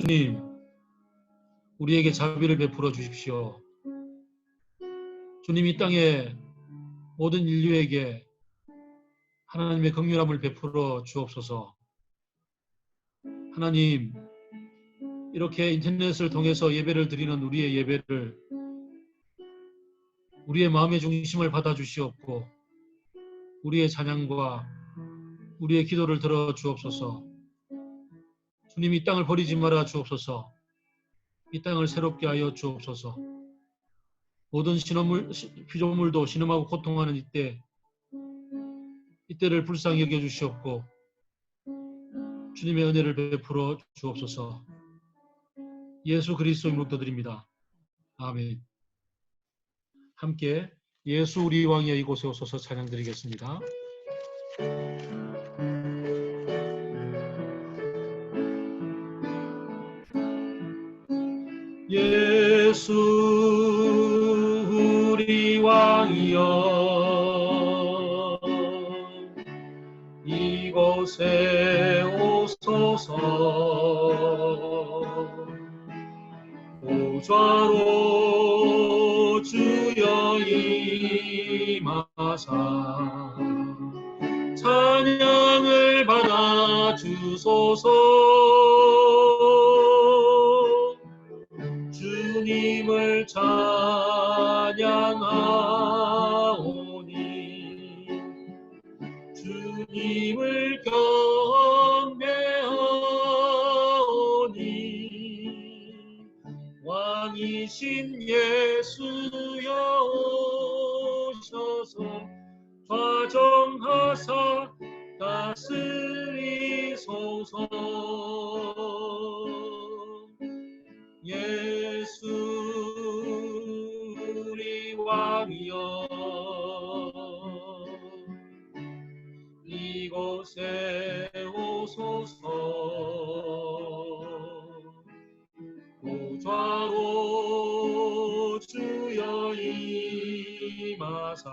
주님, 우리에게 자비를 베풀어 주십시오. 주님, 이 땅의 모든 인류에게 하나님의 긍휼함을 베풀어 주옵소서. 하나님, 이렇게 인터넷을 통해서 예배를 드리는 우리의 예배를 우리의 마음의 중심을 받아주시옵고 우리의 찬양과 우리의 기도를 들어 주옵소서. 주님, 이 땅을 버리지 말아 주옵소서. 이 땅을 새롭게 하여 주옵소서. 모든 피조물도 신음하고 고통하는 이때를 불쌍히 여겨주시옵고 주님의 은혜를 베풀어 주옵소서. 예수 그리스도 이름으로 기도드립니다. 아멘. 함께 예수 우리 왕이여 이곳에 오소서 찬양드리겠습니다. 예수 우리 왕이여 이곳에 오소서. 보좌로 주여 임하사 찬양을 받아 주소서. 주님을 찬양하오니 주님을 경배하오니 왕이신 예수여 오셔서 좌정하사 다스리소서. 예수 우리 왕이여 이곳에 오소서. 보좌로 주여 임하사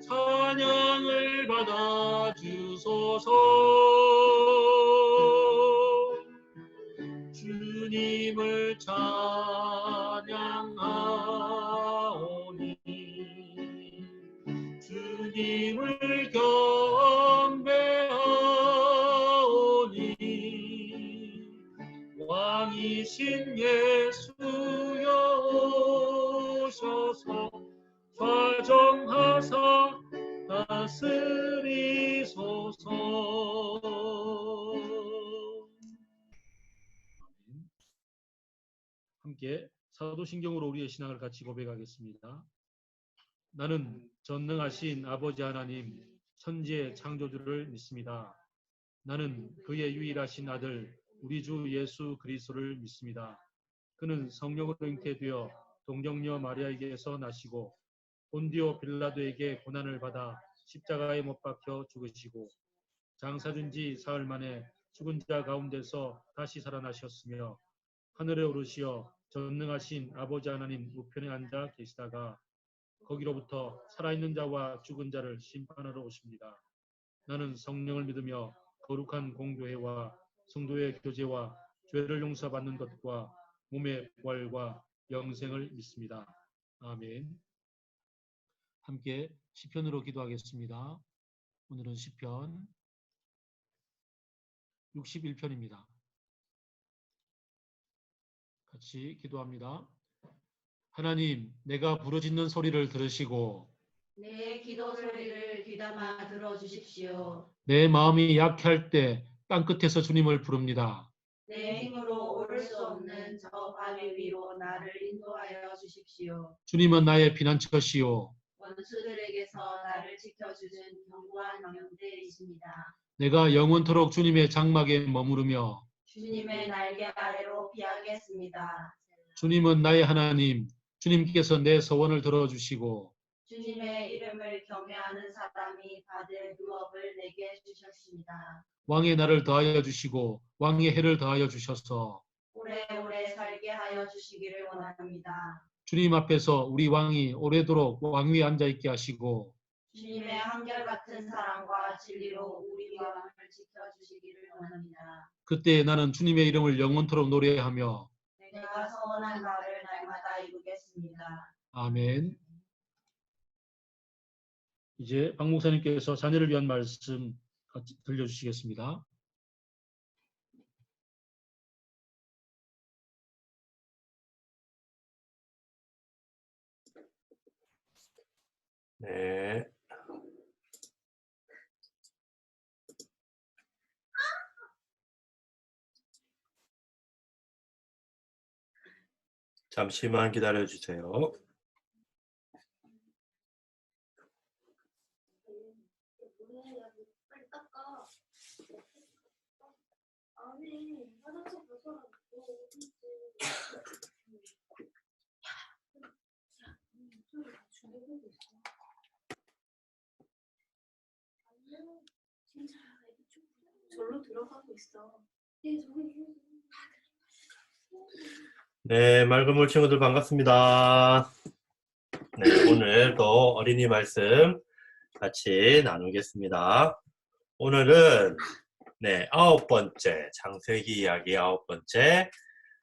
찬양을 받아 주소서. 주님을 찬양하오니 주님을 경배하오니 왕이신 예수여 오셔서 좌정하사 다스리소서. 함께 사도신경으로 우리의 신앙을 같이 고백하겠습니다. 나는 전능하신 아버지 하나님 천지의 창조주를 믿습니다. 나는 그의 유일하신 아들 우리 주 예수 그리스도를 믿습니다. 그는 성령으로 잉태되어 동정녀 마리아에게서 나시고 본디오 빌라도에게 고난을 받아 십자가에 못 박혀 죽으시고 장사된 지 사흘 만에 죽은 자 가운데서 다시 살아나셨으며 하늘에 오르시어 전능하신 아버지 하나님 우편에 앉아 계시다가 거기로부터 살아있는 자와 죽은 자를 심판하러 오십니다. 나는 성령을 믿으며 거룩한 공교회와 성도의 교제와 죄를 용서받는 것과 몸의 부활과 영생을 믿습니다. 아멘. 함께 시편으로 기도하겠습니다. 오늘은 시편 61편입니다. 같이 기도합니다. 하나님, 내가 부르짖는 소리를 들으시고 내 기도 소리를 귀담아 들어주십시오. 내 마음이 약할 때 땅끝에서 주님을 부릅니다. 내 힘으로 오를 수 없는 저 바위 위로 나를 인도하여 주십시오. 주님은 나의 피난처시오. 원수들에게서 나를 지켜주는 견고한 명대이십니다. 내가 영원토록 주님의 장막에 머무르며 주님의 날개 아래로 피하겠습니다. 주님은 나의 하나님, 주님께서 내 소원을 들어주시고 주님의 이름을 경외하는 사람이 받을 유업을 내게 주셨습니다. 왕의 날을 더하여 주시고 왕의 해를 더하여 주셔서 오래오래 살게 하여 주시기를 원합니다. 주님 앞에서 우리 왕이 오래도록 왕위에 앉아있게 하시고 주님의 한결같은 사랑과 진리로 우리 왕을 지켜주시기를 원합니다. 그때 나는 주님의 이름을 영원토록 노래하며 내가 서원한 바를 날마다 이루겠습니다. 아멘. 이제 박 목사님께서 자녀를 위한 말씀 같이 들려주시겠습니다. 네. 잠시만 기다려 주세요. 절로 들어가고 있어. 네, 맑은 친구들 반갑습니다. 네, 오늘도 어린이 말씀 같이 나누겠습니다. 오늘은 네, 9번째 창세기 이야기 9번째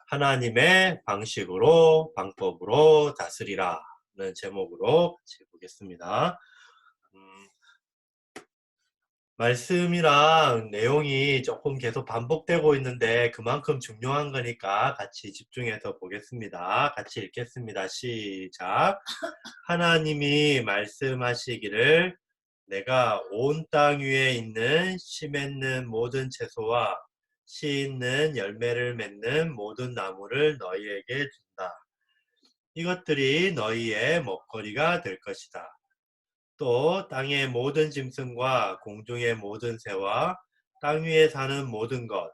하나님의 방법으로 다스리라는 제목으로 같이 보겠습니다. 말씀이랑 내용이 조금 계속 반복되고 있는데 그만큼 중요한 거니까 같이 집중해서 보겠습니다. 같이 읽겠습니다. 시작. 하나님이 말씀하시기를 내가 온 땅 위에 있는 씨 맺는 모든 채소와 씨 있는 열매를 맺는 모든 나무를 너희에게 준다. 이것들이 너희의 먹거리가 될 것이다. 또 땅의 모든 짐승과 공중의 모든 새와 땅 위에 사는 모든 것,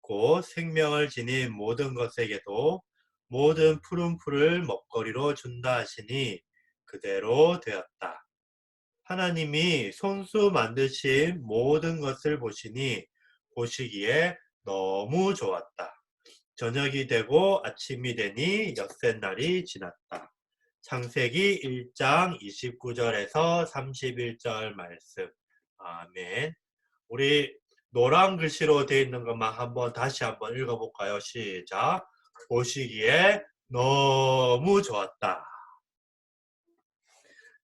곧 생명을 지닌 모든 것에게도 모든 푸른 풀을 먹거리로 준다 하시니 그대로 되었다. 하나님이 손수 만드신 모든 것을 보시기에 너무 좋았다. 저녁이 되고 아침이 되니 엿새날이 지났다. 창세기 1장 29절에서 31절 말씀. 아멘. 우리 노란 글씨로 되어 있는 것만 다시 한번 읽어볼까요? 시작. 보시기에 너무 좋았다.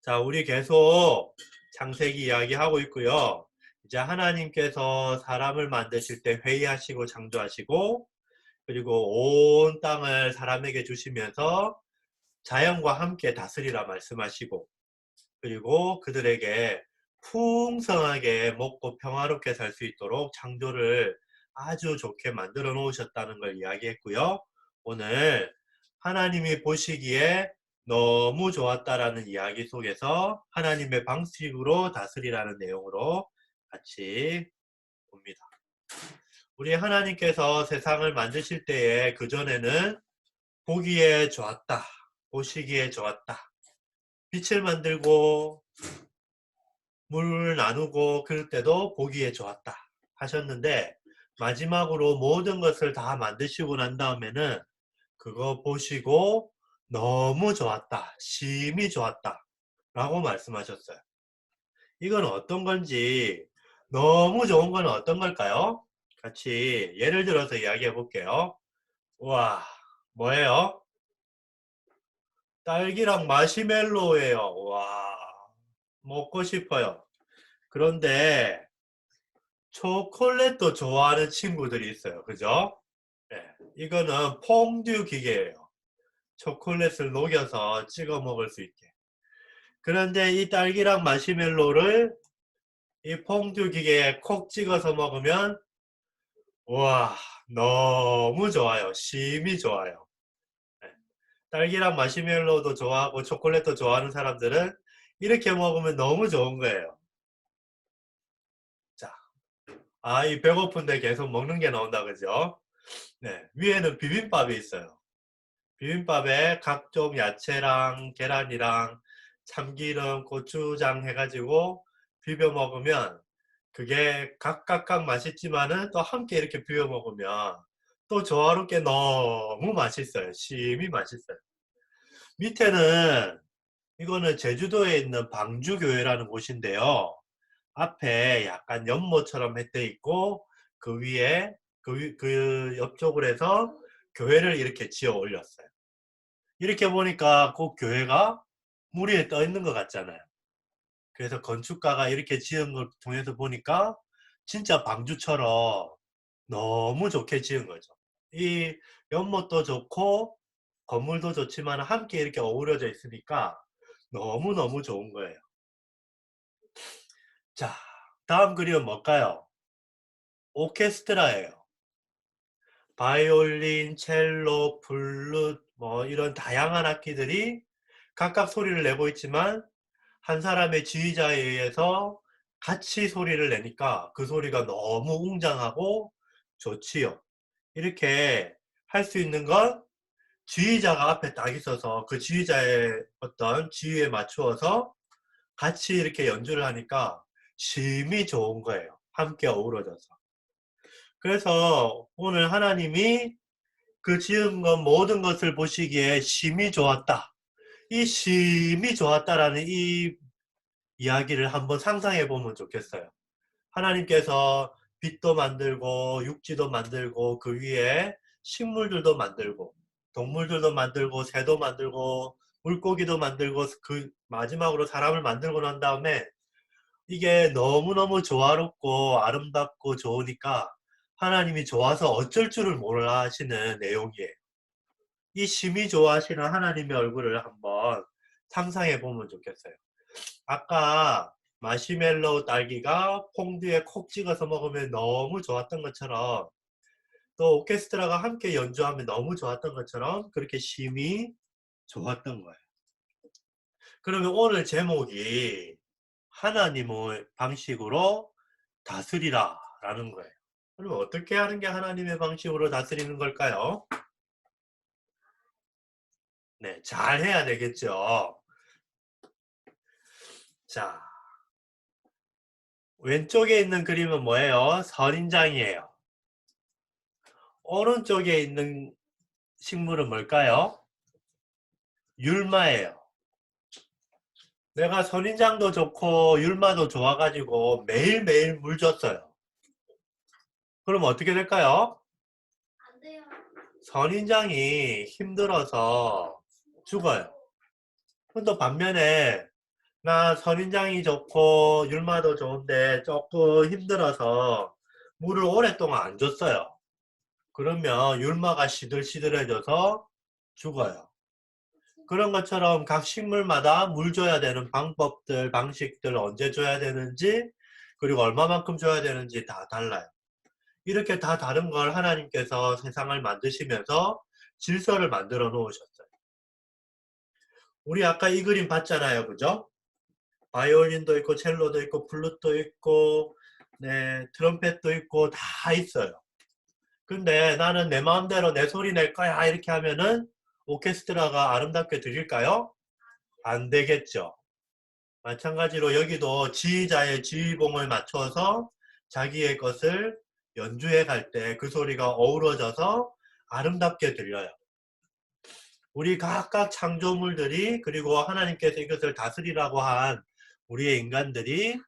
자, 우리 계속 창세기 이야기하고 있고요. 이제 하나님께서 사람을 만드실 때 회의하시고 창조하시고 그리고 온 땅을 사람에게 주시면서 자연과 함께 다스리라 말씀하시고 그리고 그들에게 풍성하게 먹고 평화롭게 살 수 있도록 창조를 아주 좋게 만들어 놓으셨다는 걸 이야기했고요. 오늘 하나님이 보시기에 너무 좋았다라는 이야기 속에서 하나님의 방식으로 다스리라는 내용으로 같이 봅니다. 우리 하나님께서 세상을 만드실 때에 그전에는 보기에 좋았다. 보시기에 좋았다. 빛을 만들고 물을 나누고 그럴 때도 보기에 좋았다 하셨는데 마지막으로 모든 것을 다 만드시고 난 다음에는 그거 보시고 너무 좋았다. 심히 좋았다. 라고 말씀하셨어요. 이건 어떤 건지 너무 좋은 건 어떤 걸까요? 같이 예를 들어서 이야기해 볼게요. 우와, 뭐예요? 딸기랑 마시멜로예요. 와, 먹고 싶어요. 그런데 초콜릿도 좋아하는 친구들이 있어요. 그죠? 네, 이거는 퐁듀 기계예요. 초콜릿을 녹여서 찍어 먹을 수 있게. 그런데 이 딸기랑 마시멜로를 이 퐁듀 기계에 콕 찍어서 먹으면 와, 너무 좋아요. 심히 좋아요. 네. 딸기랑 마시멜로도 좋아하고 초콜릿도 좋아하는 사람들은 이렇게 먹으면 너무 좋은 거예요. 자, 이 배고픈데 계속 먹는 게 나온다, 그죠? 네, 위에는 비빔밥이 있어요. 비빔밥에 각종 야채랑 계란이랑 참기름, 고추장 해가지고 비벼 먹으면 그게 각각 맛있지만은 또 함께 이렇게 비벼 먹으면 또 조화롭게 너무 맛있어요. 심히 맛있어요. 밑에는 이거는 제주도에 있는 방주교회라는 곳인데요. 앞에 약간 연못처럼 돼 있고 그 위에 그 옆쪽으로 해서 교회를 이렇게 지어 올렸어요. 이렇게 보니까 그 교회가 물 위에 떠 있는 것 같잖아요. 그래서 건축가가 이렇게 지은 걸 통해서 보니까 진짜 방주처럼 너무 좋게 지은 거죠. 이 연못도 좋고 건물도 좋지만 함께 이렇게 어우러져 있으니까 너무너무 좋은 거예요. 자, 다음 그림은 뭘까요? 오케스트라예요. 바이올린, 첼로, 플룻, 뭐 이런 다양한 악기들이 각각 소리를 내고 있지만 한 사람의 지휘자에 의해서 같이 소리를 내니까 그 소리가 너무 웅장하고 좋지요. 이렇게 할 수 있는 건 지휘자가 앞에 딱 있어서 그 지휘자의 어떤 지휘에 맞추어서 같이 이렇게 연주를 하니까 심이 좋은 거예요. 함께 어우러져서. 그래서 오늘 하나님이 그 지은 것 모든 것을 보시기에 심이 좋았다. 이 심이 좋았다라는 이 이야기를 한번 상상해 보면 좋겠어요. 하나님께서 빛도 만들고 육지도 만들고 그 위에 식물들도 만들고 동물들도 만들고 새도 만들고 물고기도 만들고 그 마지막으로 사람을 만들고 난 다음에 이게 너무너무 조화롭고 아름답고 좋으니까 하나님이 좋아서 어쩔 줄을 몰라 하시는 내용이에요. 이 심히 좋아하시는 하나님의 얼굴을 한번 상상해 보면 좋겠어요. 아까 마시멜로우 딸기가 퐁듀에 콕 찍어서 먹으면 너무 좋았던 것처럼 또 오케스트라가 함께 연주하면 너무 좋았던 것처럼 그렇게 심히 좋았던 거예요. 그러면 오늘 제목이 하나님의 방식으로 다스리라 라는 거예요. 그럼 어떻게 하는 게 하나님의 방식으로 다스리는 걸까요? 네, 잘 해야 되겠죠. 자, 왼쪽에 있는 그림은 뭐예요? 선인장이에요. 오른쪽에 있는 식물은 뭘까요? 율마예요. 내가 선인장도 좋고 율마도 좋아가지고 매일매일 물 줬어요. 그럼 어떻게 될까요? 안 돼요. 선인장이 힘들어서 죽어요. 근데 반면에 나 선인장이 좋고 율마도 좋은데 조금 힘들어서 물을 오랫동안 안 줬어요. 그러면 율마가 시들시들해져서 죽어요. 그런 것처럼 각 식물마다 물 줘야 되는 방법들, 방식들 언제 줘야 되는지 그리고 얼마만큼 줘야 되는지 다 달라요. 이렇게 다 다른 걸 하나님께서 세상을 만드시면서 질서를 만들어 놓으셨어요. 우리 아까 이 그림 봤잖아요. 그죠? 바이올린도 있고 첼로도 있고 플룻도 있고 네, 트럼펫도 있고 다 있어요. 근데 나는 내 마음대로 내 소리 낼 거야 이렇게 하면은 오케스트라가 아름답게 들릴까요? 안 되겠죠. 마찬가지로 여기도 지휘자의 지휘봉을 맞춰서 자기의 것을 연주해 갈 때 그 소리가 어우러져서 아름답게 들려요. 우리 각각 창조물들이 그리고 하나님께서 이것을 다스리라고 한 우리의 인간들이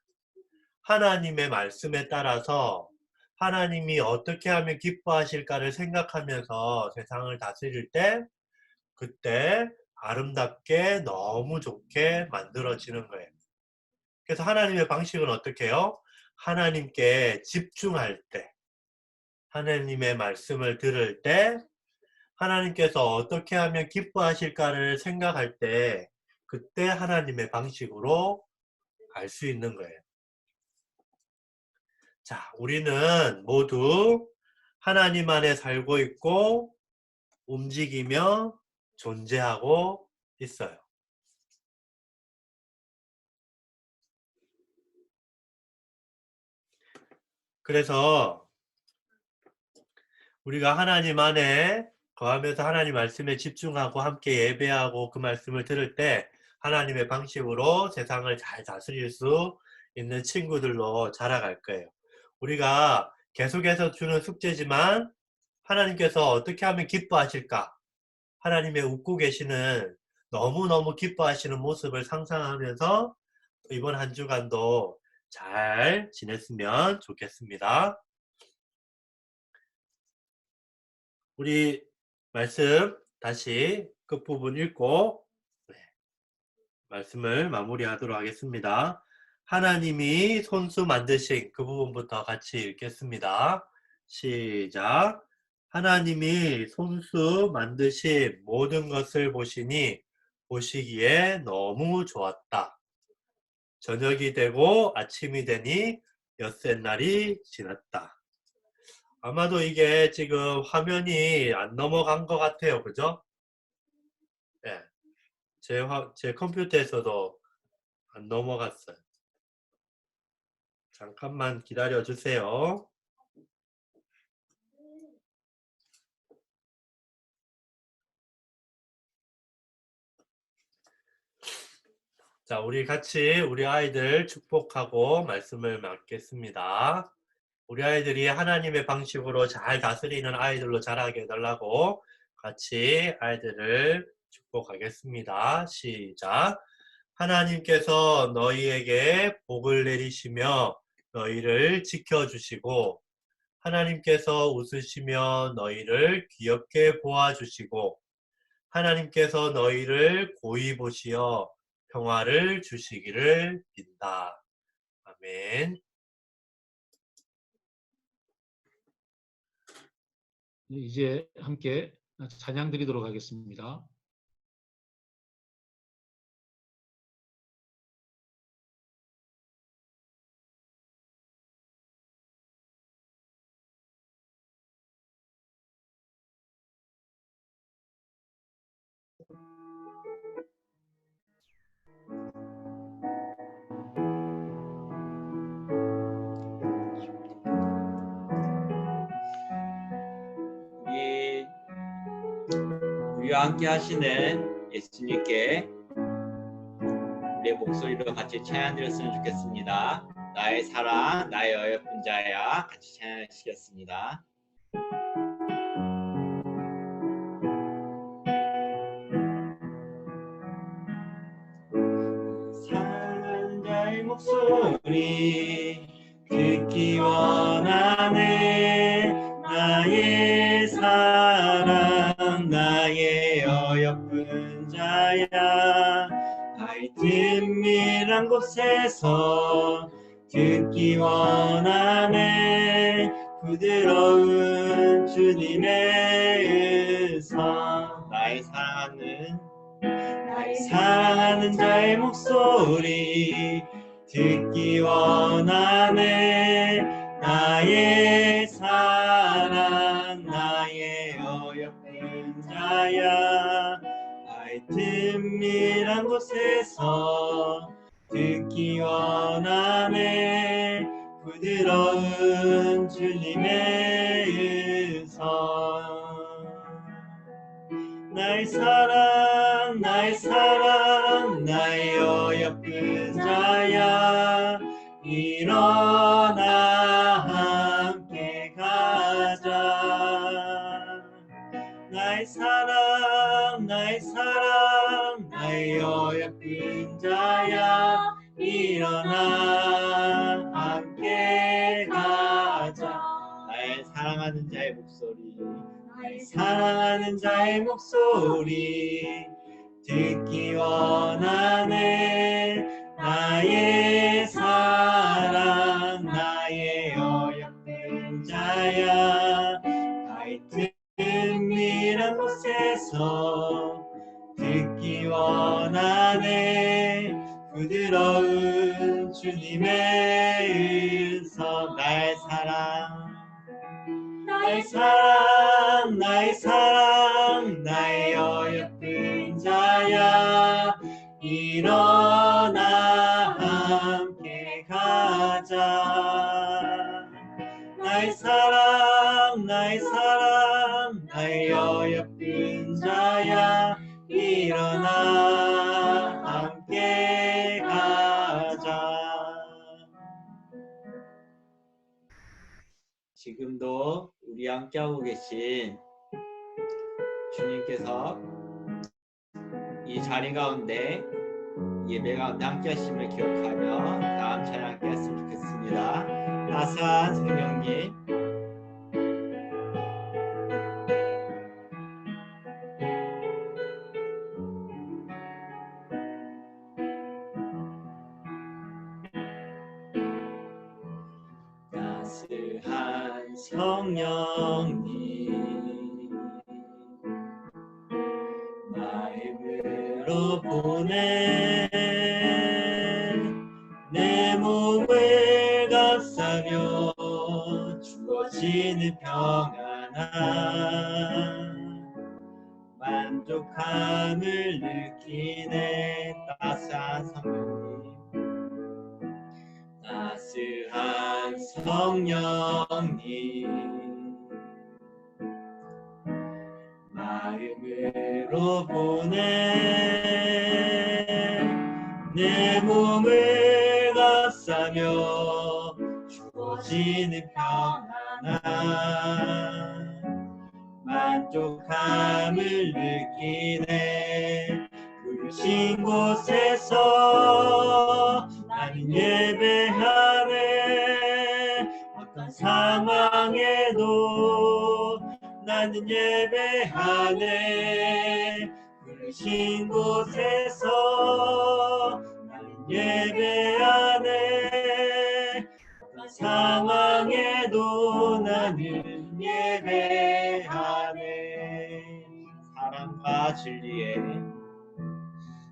하나님의 말씀에 따라서 하나님이 어떻게 하면 기뻐하실까를 생각하면서 세상을 다스릴 때 그때 아름답게 너무 좋게 만들어지는 거예요. 그래서 하나님의 방식은 어떻게 해요? 하나님께 집중할 때, 하나님의 말씀을 들을 때, 하나님께서 어떻게 하면 기뻐하실까를 생각할 때, 그때 하나님의 방식으로 갈 수 있는 거예요. 자, 우리는 모두 하나님 안에 살고 있고, 움직이며 존재하고 있어요. 그래서 우리가 하나님 안에 거하면서 하나님 말씀에 집중하고 함께 예배하고 그 말씀을 들을 때 하나님의 방식으로 세상을 잘 다스릴 수 있는 친구들로 자라갈 거예요. 우리가 계속해서 주는 숙제지만 하나님께서 어떻게 하면 기뻐하실까? 하나님의 웃고 계시는 너무너무 기뻐하시는 모습을 상상하면서 이번 한 주간도 잘 지냈으면 좋겠습니다. 우리 말씀 다시 끝부분 읽고 말씀을 마무리하도록 하겠습니다. 하나님이 손수 만드신 그 부분부터 같이 읽겠습니다. 시작. 하나님이 손수 만드신 모든 것을 보시니 보시기에 너무 좋았다. 저녁이 되고 아침이 되니 엿새 날이 지났다. 아마도 이게 지금 화면이 안 넘어간 것 같아요. 그죠? 네. 제 컴퓨터에서도 안 넘어갔어요. 잠깐만 기다려 주세요. 자, 우리 같이 우리 아이들 축복하고 말씀을 맡겠습니다. 우리 아이들이 하나님의 방식으로 잘 다스리는 아이들로 자라게 해달라고 같이 아이들을 축복하겠습니다. 시작. 하나님께서 너희에게 복을 내리시며 너희를 지켜주시고 하나님께서 웃으시며 너희를 귀엽게 보아주시고 하나님께서 너희를 고이 보시어 평화를 주시기를 빈다. 아멘. 이제 함께 찬양 드리도록 하겠습니다. 우리와 함께 하시는 예수님께 우리의 목소리로 같이 찬양드렸으면 좋겠습니다. 나의 사랑, 나의 어여쁜 자야 같이 찬양하시겠습니다. 사랑하는 자의 목소리 듣기 원하네. 나의 사랑, 나의 어여쁜 자야 바위 틈밀한 곳에서 듣기 원하네. 부드러운 주님의 음성 나의 사랑하는 자의 목소리 듣기 원하네. 나의 사랑, 나의 어여쁜 자야 바위 틈밀한 곳에서 듣기 원하네. 부드러운 주님의 음성 나의 사랑, 나의 사랑, 나의 어여쁜 자야 일어나 함께 가자. 나의 사랑, 나의 사랑, 나의 어여쁜 자야 일어나 함께 가자. 나의 사랑하는 자의 목소리 사랑하는 자의 목소리 듣기 원하네. 나의 사랑, 나의 어여쁜 자야 바위 틈밀한 곳에서 듣기 원하네. 부드러운 주님의 음성 나의 사랑, 나의 사랑, 나의 사랑, 나의 어여쁜 자야 일어나 함께 가자. 나의 사랑, 나의 사랑, 나의 어여쁜 자야 일어나 함께 가자. 지금도 우리 함께하고 계신 주님께서 이 자리 가운데 예배 가운데 함께 하심을 기억하며 다음 찬양 함께 했으면 좋겠습니다. 있습니다. 따스한 생명님. 따스한 성령님 마음으로 보내 내 몸을 감싸며 주어지는 평안함 만족함을 느끼네. 따스한 성령님 따스한 성령님 마음으로 보내 내 몸을 감싸며 주어지는 평안함 만족함을 느끼네. 부르신 곳에서 나는 예배하네. 어떤 상황에도 나는 예배하네. 부르신 곳에서 나는 예배하네. 어떤 상황에도 나는 예배하네.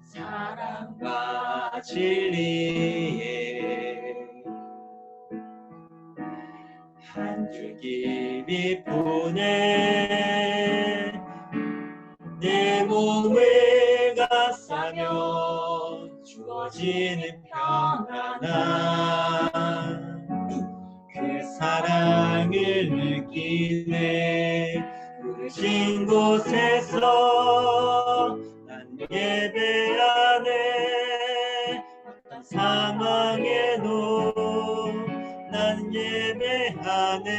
사랑과 진리에 한 줄기 보내 내 몸을 감싸며 주어지는 평안함 그 사랑을 느끼네. 부르신 곳에서 난 예배하네. 어떤 상황에도 난 예배하네.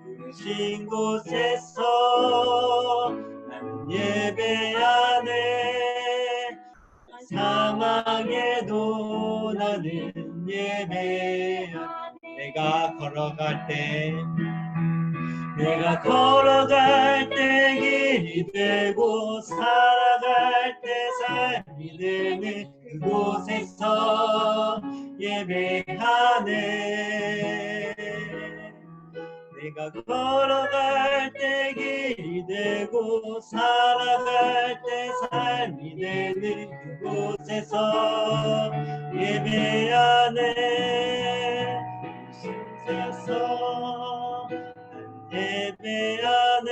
부르신 곳에서 난 예배하네. 어떤 상황에도 나는 예배하네. 내가 걸어갈 때 길이 되고 살아갈 때 삶이 되는 그곳에서 예배하네. 내가 걸어갈 때 길이 되고 살아갈 때 삶이 되는 그곳에서 예배하네. 그곳에서 예배하네.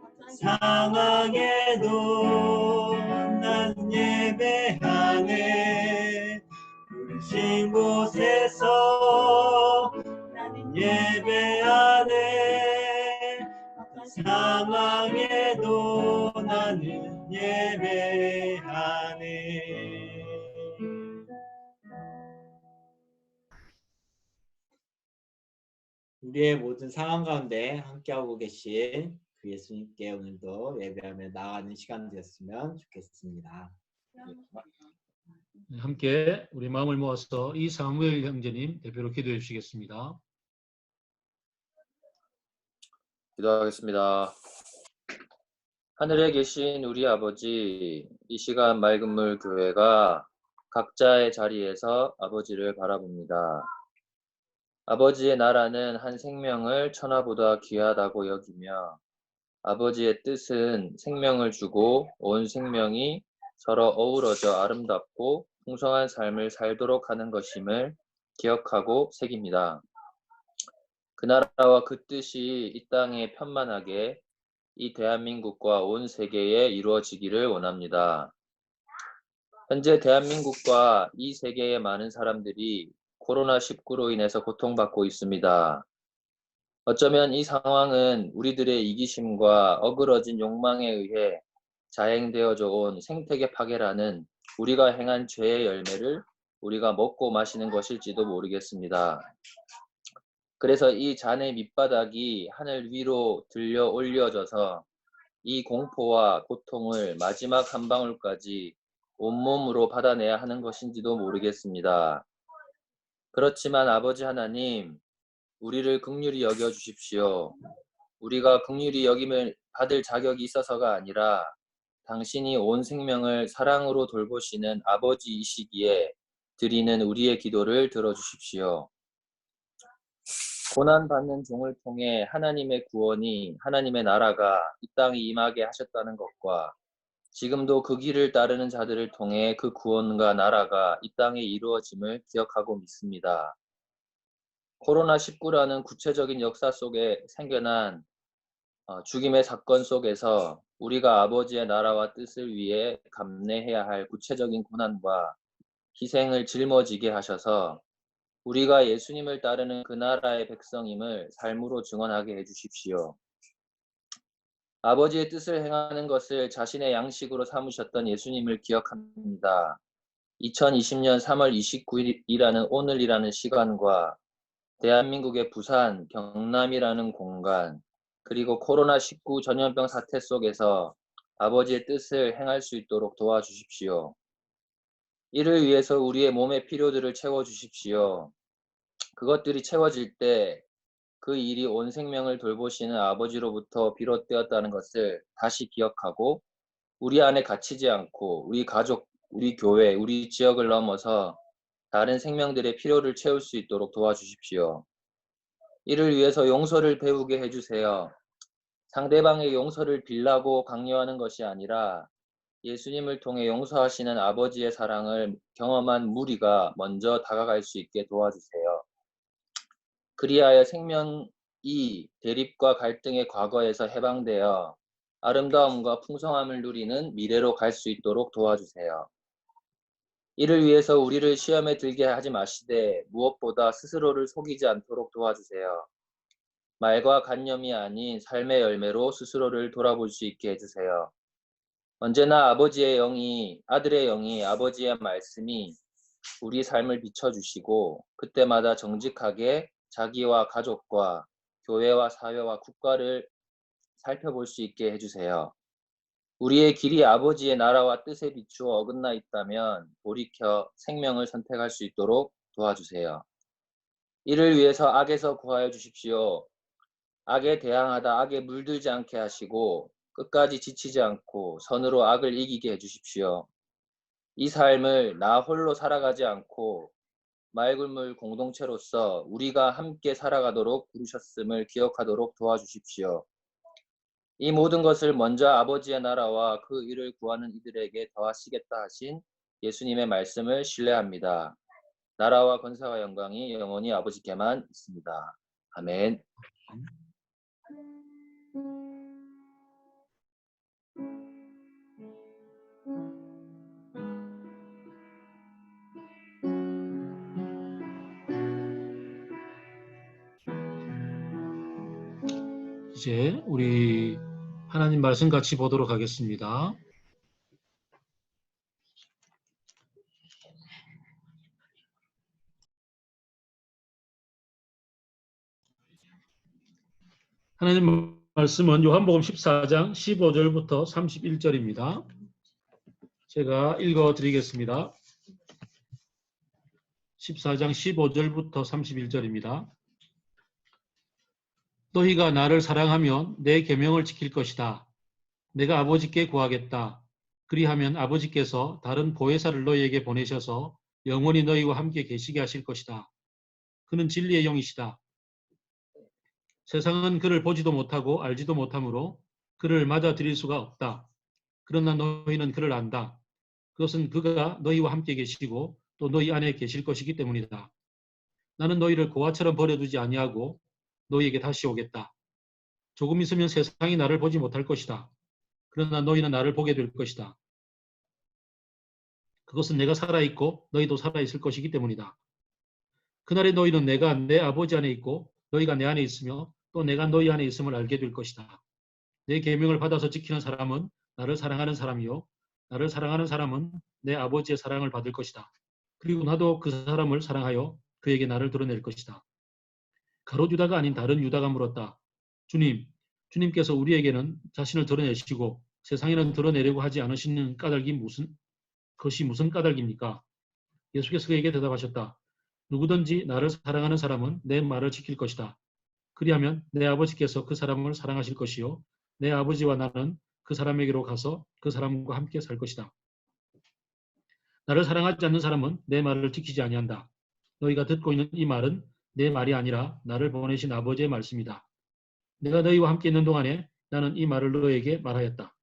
어떤 상황에도 난 예배하네. 부르신 곳에서 나는 예배하네. 어떤 상황에도 나는 예배하네. 우리의 모든 상황 가운데 함께하고 계신 그 예수님께 오늘도 예배하며 나아가는 시간 되었으면 좋겠습니다. 네, 함께 우리 마음을 모아서 이사무엘 형제님 대표로 기도해 주시겠습니다. 기도하겠습니다. 하늘에 계신 우리 아버지, 이 시간 맑은 물 교회가 각자의 자리에서 아버지를 바라봅니다. 아버지의 나라는 한 생명을 천하보다 귀하다고 여기며 아버지의 뜻은 생명을 주고 온 생명이 서로 어우러져 아름답고 풍성한 삶을 살도록 하는 것임을 기억하고 새깁니다. 그 나라와 그 뜻이 이 땅에 편만하게 이 대한민국과 온 세계에 이루어지기를 원합니다. 현재 대한민국과 이 세계의 많은 사람들이 코로나19로 인해서 고통받고 있습니다. 어쩌면 이 상황은 우리들의 이기심과 어그러진 욕망에 의해 자행되어져 온 생태계 파괴라는 우리가 행한 죄의 열매를 우리가 먹고 마시는 것일지도 모르겠습니다. 그래서 이 잔의 밑바닥이 하늘 위로 들려 올려져서 이 공포와 고통을 마지막 한 방울까지 온몸으로 받아내야 하는 것인지도 모르겠습니다. 그렇지만 아버지 하나님, 우리를 긍휼히 여겨 주십시오. 우리가 긍휼히 여김을 받을 자격이 있어서가 아니라 당신이 온 생명을 사랑으로 돌보시는 아버지이시기에 드리는 우리의 기도를 들어주십시오. 고난받는 종을 통해 하나님의 구원이, 하나님의 나라가 이 땅에 임하게 하셨다는 것과 지금도 그 길을 따르는 자들을 통해 그 구원과 나라가 이 땅에 이루어짐을 기억하고 믿습니다. 코로나19라는 구체적인 역사 속에 생겨난 죽임의 사건 속에서 우리가 아버지의 나라와 뜻을 위해 감내해야 할 구체적인 고난과 희생을 짊어지게 하셔서 우리가 예수님을 따르는 그 나라의 백성임을 삶으로 증언하게 해주십시오. 아버지의 뜻을 행하는 것을 자신의 양식으로 삼으셨던 예수님을 기억합니다. 2020년 3월 29일이라는 오늘이라는 시간과 대한민국의 부산, 경남이라는 공간, 그리고 코로나19 전염병 사태 속에서 아버지의 뜻을 행할 수 있도록 도와주십시오. 이를 위해서 우리의 몸의 필요들을 채워주십시오. 그것들이 채워질 때 그 일이 온 생명을 돌보시는 아버지로부터 비롯되었다는 것을 다시 기억하고 우리 안에 갇히지 않고 우리 가족, 우리 교회, 우리 지역을 넘어서 다른 생명들의 필요를 채울 수 있도록 도와주십시오. 이를 위해서 용서를 배우게 해주세요. 상대방의 용서를 빌라고 강요하는 것이 아니라 예수님을 통해 용서하시는 아버지의 사랑을 경험한 무리가 먼저 다가갈 수 있게 도와주세요. 그리하여 생명이 대립과 갈등의 과거에서 해방되어 아름다움과 풍성함을 누리는 미래로 갈 수 있도록 도와주세요. 이를 위해서 우리를 시험에 들게 하지 마시되 무엇보다 스스로를 속이지 않도록 도와주세요. 말과 간념이 아닌 삶의 열매로 스스로를 돌아볼 수 있게 해주세요. 언제나 아버지의 영이, 아들의 영이, 아버지의 말씀이 우리 삶을 비춰주시고 그때마다 정직하게 자기와 가족과 교회와 사회와 국가를 살펴볼 수 있게 해주세요. 우리의 길이 아버지의 나라와 뜻에 비추어 어긋나 있다면 돌이켜 생명을 선택할 수 있도록 도와주세요. 이를 위해서 악에서 구하여 주십시오. 악에 대항하다 악에 물들지 않게 하시고 끝까지 지치지 않고 선으로 악을 이기게 해주십시오. 이 삶을 나 홀로 살아가지 않고 말굴물 공동체로서 우리가 함께 살아가도록 부르셨음을 기억하도록 도와주십시오. 이 모든 것을 먼저 아버지의 나라와 그 일을 구하는 이들에게 더하시겠다 하신 예수님의 말씀을 신뢰합니다. 나라와 권세와 영광이 영원히 아버지께만 있습니다. 아멘. 이제 우리 하나님 말씀 같이 보도록 하겠습니다. 하나님 말씀은 요한복음 14장 15절부터 31절입니다. 제가 읽어드리겠습니다. 14장 15절부터 31절입니다. 너희가 나를 사랑하면 내 계명을 지킬 것이다. 내가 아버지께 구하겠다. 그리하면 아버지께서 다른 보혜사를 너희에게 보내셔서 영원히 너희와 함께 계시게 하실 것이다. 그는 진리의 영이시다. 세상은 그를 보지도 못하고 알지도 못하므로 그를 맞아들일 수가 없다. 그러나 너희는 그를 안다. 그것은 그가 너희와 함께 계시고 또 너희 안에 계실 것이기 때문이다. 나는 너희를 고아처럼 버려두지 아니하고 너희에게 다시 오겠다. 조금 있으면 세상이 나를 보지 못할 것이다. 그러나 너희는 나를 보게 될 것이다. 그것은 내가 살아있고 너희도 살아있을 것이기 때문이다. 그날에 너희는 내가 내 아버지 안에 있고 너희가 내 안에 있으며 또 내가 너희 안에 있음을 알게 될 것이다. 내 계명을 받아서 지키는 사람은 나를 사랑하는 사람이요 나를 사랑하는 사람은 내 아버지의 사랑을 받을 것이다. 그리고 나도 그 사람을 사랑하여 그에게 나를 드러낼 것이다. 가롯 유다가 아닌 다른 유다가 물었다. 주님께서 우리에게는 자신을 드러내시고 세상에는 드러내려고 하지 않으시는 까닭이 것이 무슨 까닭입니까? 예수께서 그에게 대답하셨다. 누구든지 나를 사랑하는 사람은 내 말을 지킬 것이다. 그리하면 내 아버지께서 그 사람을 사랑하실 것이요 내 아버지와 나는 그 사람에게로 가서 그 사람과 함께 살 것이다. 나를 사랑하지 않는 사람은 내 말을 지키지 아니한다. 너희가 듣고 있는 이 말은 내 말이 아니라 나를 보내신 아버지의 말씀이다. 내가 너희와 함께 있는 동안에 나는 이 말을 너희에게 말하였다.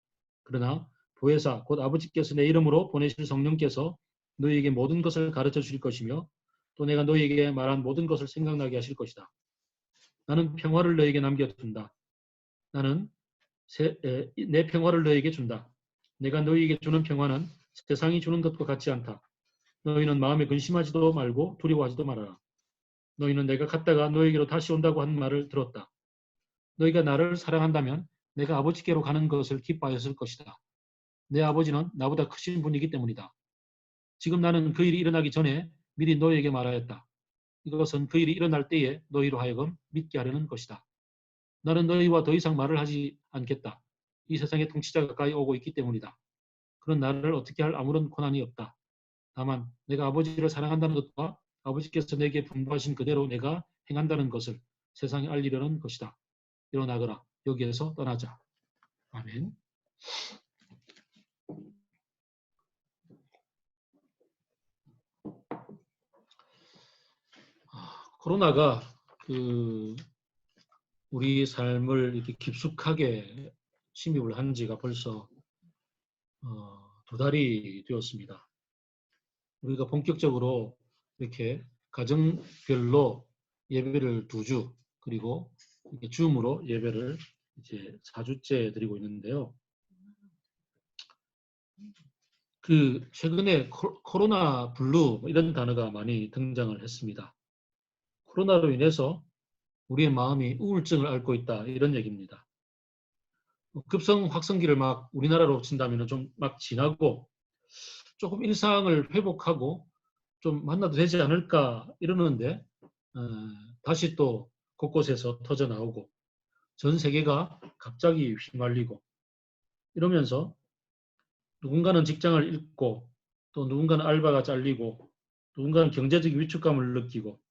그러나 보혜사 곧 아버지께서 내 이름으로 보내실 성령께서 너희에게 모든 것을 가르쳐 주실 것이며 또 내가 너희에게 말한 모든 것을 생각나게 하실 것이다. 나는 평화를 너희에게 남겨둔다. 나는 내 평화를 너희에게 준다. 내가 너희에게 주는 평화는 세상이 주는 것과 같지 않다. 너희는 마음에 근심하지도 말고 두려워하지도 말아라. 너희는 내가 갔다가 너희에게로 다시 온다고 하는 말을 들었다. 너희가 나를 사랑한다면 내가 아버지께로 가는 것을 기뻐하였을 것이다. 내 아버지는 나보다 크신 분이기 때문이다. 지금 나는 그 일이 일어나기 전에 미리 너희에게 말하였다. 이것은 그 일이 일어날 때에 너희로 하여금 믿게 하려는 것이다. 나는 너희와 더 이상 말을 하지 않겠다. 이 세상의 통치자가 가까이 오고 있기 때문이다. 그런 나를 어떻게 할 아무런 권한이 없다. 다만 내가 아버지를 사랑한다는 것과 아버지께서 내게 분부하신 그대로 내가 행한다는 것을 세상에 알리려는 것이다. 일어나거라. 여기에서 떠나자. 아멘. 코로나가 우리 삶을 이렇게 깊숙하게 침입을 한 지가 벌써 2달이 되었습니다. 우리가 본격적으로 이렇게 가정별로 예배를 2주 그리고 줌으로 예배를 이제 4주째 드리고 있는데요. 최근에 코로나 블루 이런 단어가 많이 등장을 했습니다. 코로나로 인해서 우리의 마음이 우울증을 앓고 있다 이런 얘기입니다. 급성 확산기를 막 우리나라로 친다면 좀 막 지나고 조금 일상을 회복하고 좀 만나도 되지 않을까 이러는데 다시 또 곳곳에서 터져 나오고 전 세계가 갑자기 휘말리고 이러면서 누군가는 직장을 잃고 또 누군가는 알바가 잘리고 누군가는 경제적 위축감을 느끼고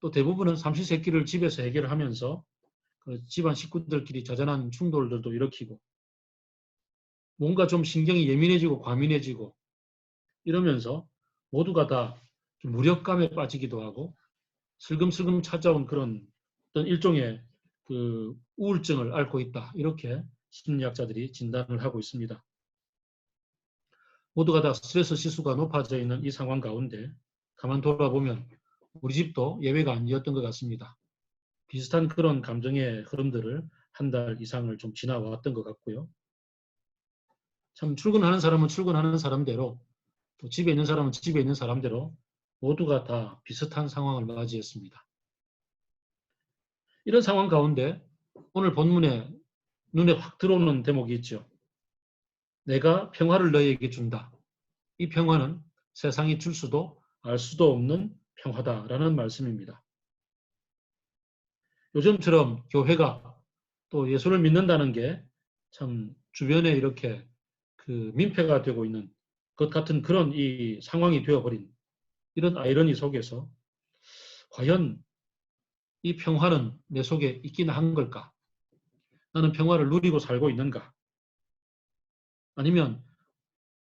또 대부분은 삼시세끼를 집에서 해결하면서 집안 식구들끼리 자잘한 충돌들도 일으키고 뭔가 좀 신경이 예민해지고 과민해지고 이러면서 모두가 다 좀 무력감에 빠지기도 하고 슬금슬금 찾아온 그런 어떤 일종의 우울증을 앓고 있다. 이렇게 심리학자들이 진단을 하고 있습니다. 모두가 다 스트레스 지수가 높아져 있는 이 상황 가운데 가만 돌아보면 우리 집도 예외가 아니었던 것 같습니다. 비슷한 그런 감정의 흐름들을 한 달 이상을 좀 지나왔던 것 같고요. 참 출근하는 사람은 출근하는 사람대로 또 집에 있는 사람은 집에 있는 사람대로 모두가 다 비슷한 상황을 맞이했습니다. 이런 상황 가운데 오늘 본문에 눈에 확 들어오는 대목이 있죠. 내가 평화를 너희에게 준다. 이 평화는 세상이 줄 수도 알 수도 없는 평화다라는 말씀입니다. 요즘처럼 교회가 또 예수를 믿는다는 게 참 주변에 이렇게 민폐가 되고 있는 것 같은 그런 이 상황이 되어버린 이런 아이러니 속에서 과연 이 평화는 내 속에 있기나 한 걸까? 나는 평화를 누리고 살고 있는가? 아니면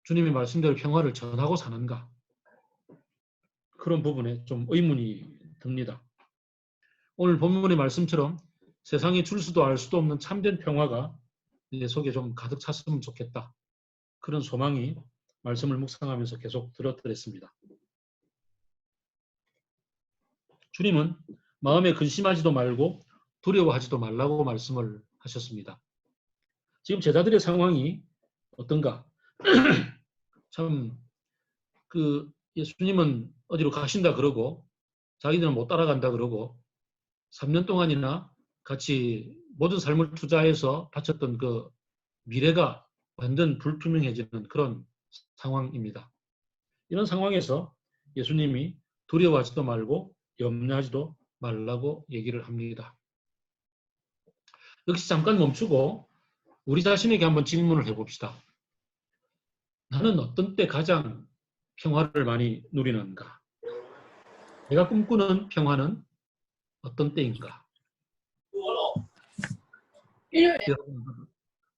주님의 말씀대로 평화를 전하고 사는가? 그런 부분에 좀 의문이 듭니다. 오늘 본문의 말씀처럼 세상이 줄 수도 알 수도 없는 참된 평화가 내 속에 좀 가득 찼으면 좋겠다. 그런 소망이 말씀을 묵상하면서 계속 들었더랬습니다. 주님은 마음에 근심하지도 말고 두려워하지도 말라고 말씀을 하셨습니다. 지금 제자들의 상황이 어떤가? 참 예수님은 어디로 가신다 그러고 자기들은 못 따라간다 그러고 3년 동안이나 같이 모든 삶을 투자해서 바쳤던 그 미래가 완전 불투명해지는 그런 상황입니다. 이런 상황에서 예수님이 두려워하지도 말고 염려하지도 말라고 얘기를 합니다. 여기서 잠깐 멈추고 우리 자신에게 한번 질문을 해봅시다. 나는 어떤 때 가장 평화를 많이 누리는가? 내가 꿈꾸는 평화는 어떤 때인가?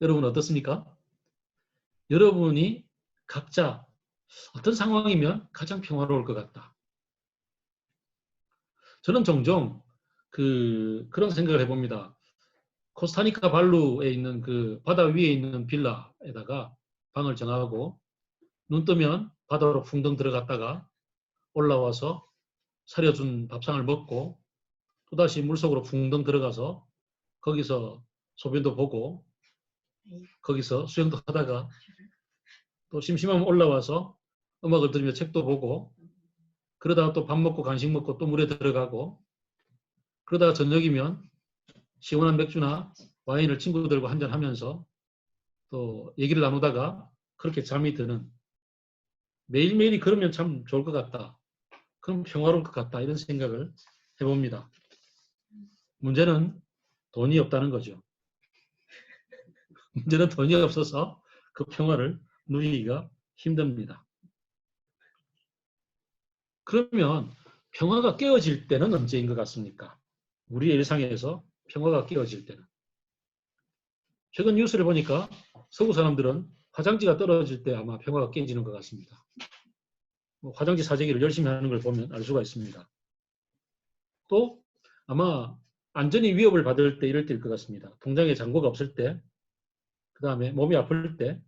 여러분 어떻습니까? 여러분이 각자 어떤 상황이면 가장 평화로울 것 같다. 저는 종종 그런 생각을 해봅니다. 코스타리카 발루에 있는 그 바다 위에 있는 빌라에다가 방을 정하고 눈 뜨면 바다로 풍덩 들어갔다가 올라와서 차려준 밥상을 먹고 또다시 물속으로 풍덩 들어가서 거기서 소변도 보고 거기서 수영도 하다가 또 심심하면 올라와서 음악을 들으며 책도 보고 그러다가 또 밥 먹고 간식 먹고 또 물에 들어가고 그러다가 저녁이면 시원한 맥주나 와인을 친구들과 한잔하면서 또 얘기를 나누다가 그렇게 잠이 드는 매일매일이 그러면 참 좋을 것 같다. 그럼 평화로울 것 같다. 이런 생각을 해봅니다. 문제는 돈이 없다는 거죠. 문제는 돈이 없어서 그 평화를 누리기가 힘듭니다. 그러면 평화가 깨어질 때는 언제인 것 같습니까? 우리의 일상에서 평화가 깨어질 때는. 최근 뉴스를 보니까 서구 사람들은 화장지가 떨어질 때 아마 평화가 깨지는 것 같습니다. 화장지 사재기를 열심히 하는 걸 보면 알 수가 있습니다. 또 아마 안전이 위협을 받을 때 이럴 때일 것 같습니다. 통장에 잔고가 없을 때, 그 다음에 몸이 아플 때,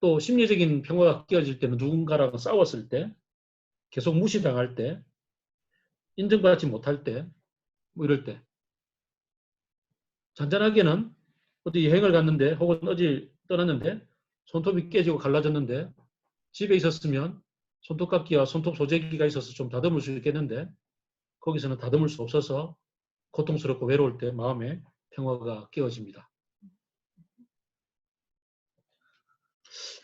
또 심리적인 평화가 깨어질 때는 누군가랑 싸웠을 때, 계속 무시당할 때, 인정받지 못할 때, 뭐 이럴 때. 잔잔하게는 어디 여행을 갔는데 혹은 어디 떠났는데 손톱이 깨지고 갈라졌는데 집에 있었으면 손톱깎이와 손톱 소재기가 있어서 좀 다듬을 수 있겠는데 거기서는 다듬을 수 없어서 고통스럽고 외로울 때 마음에 평화가 깨어집니다.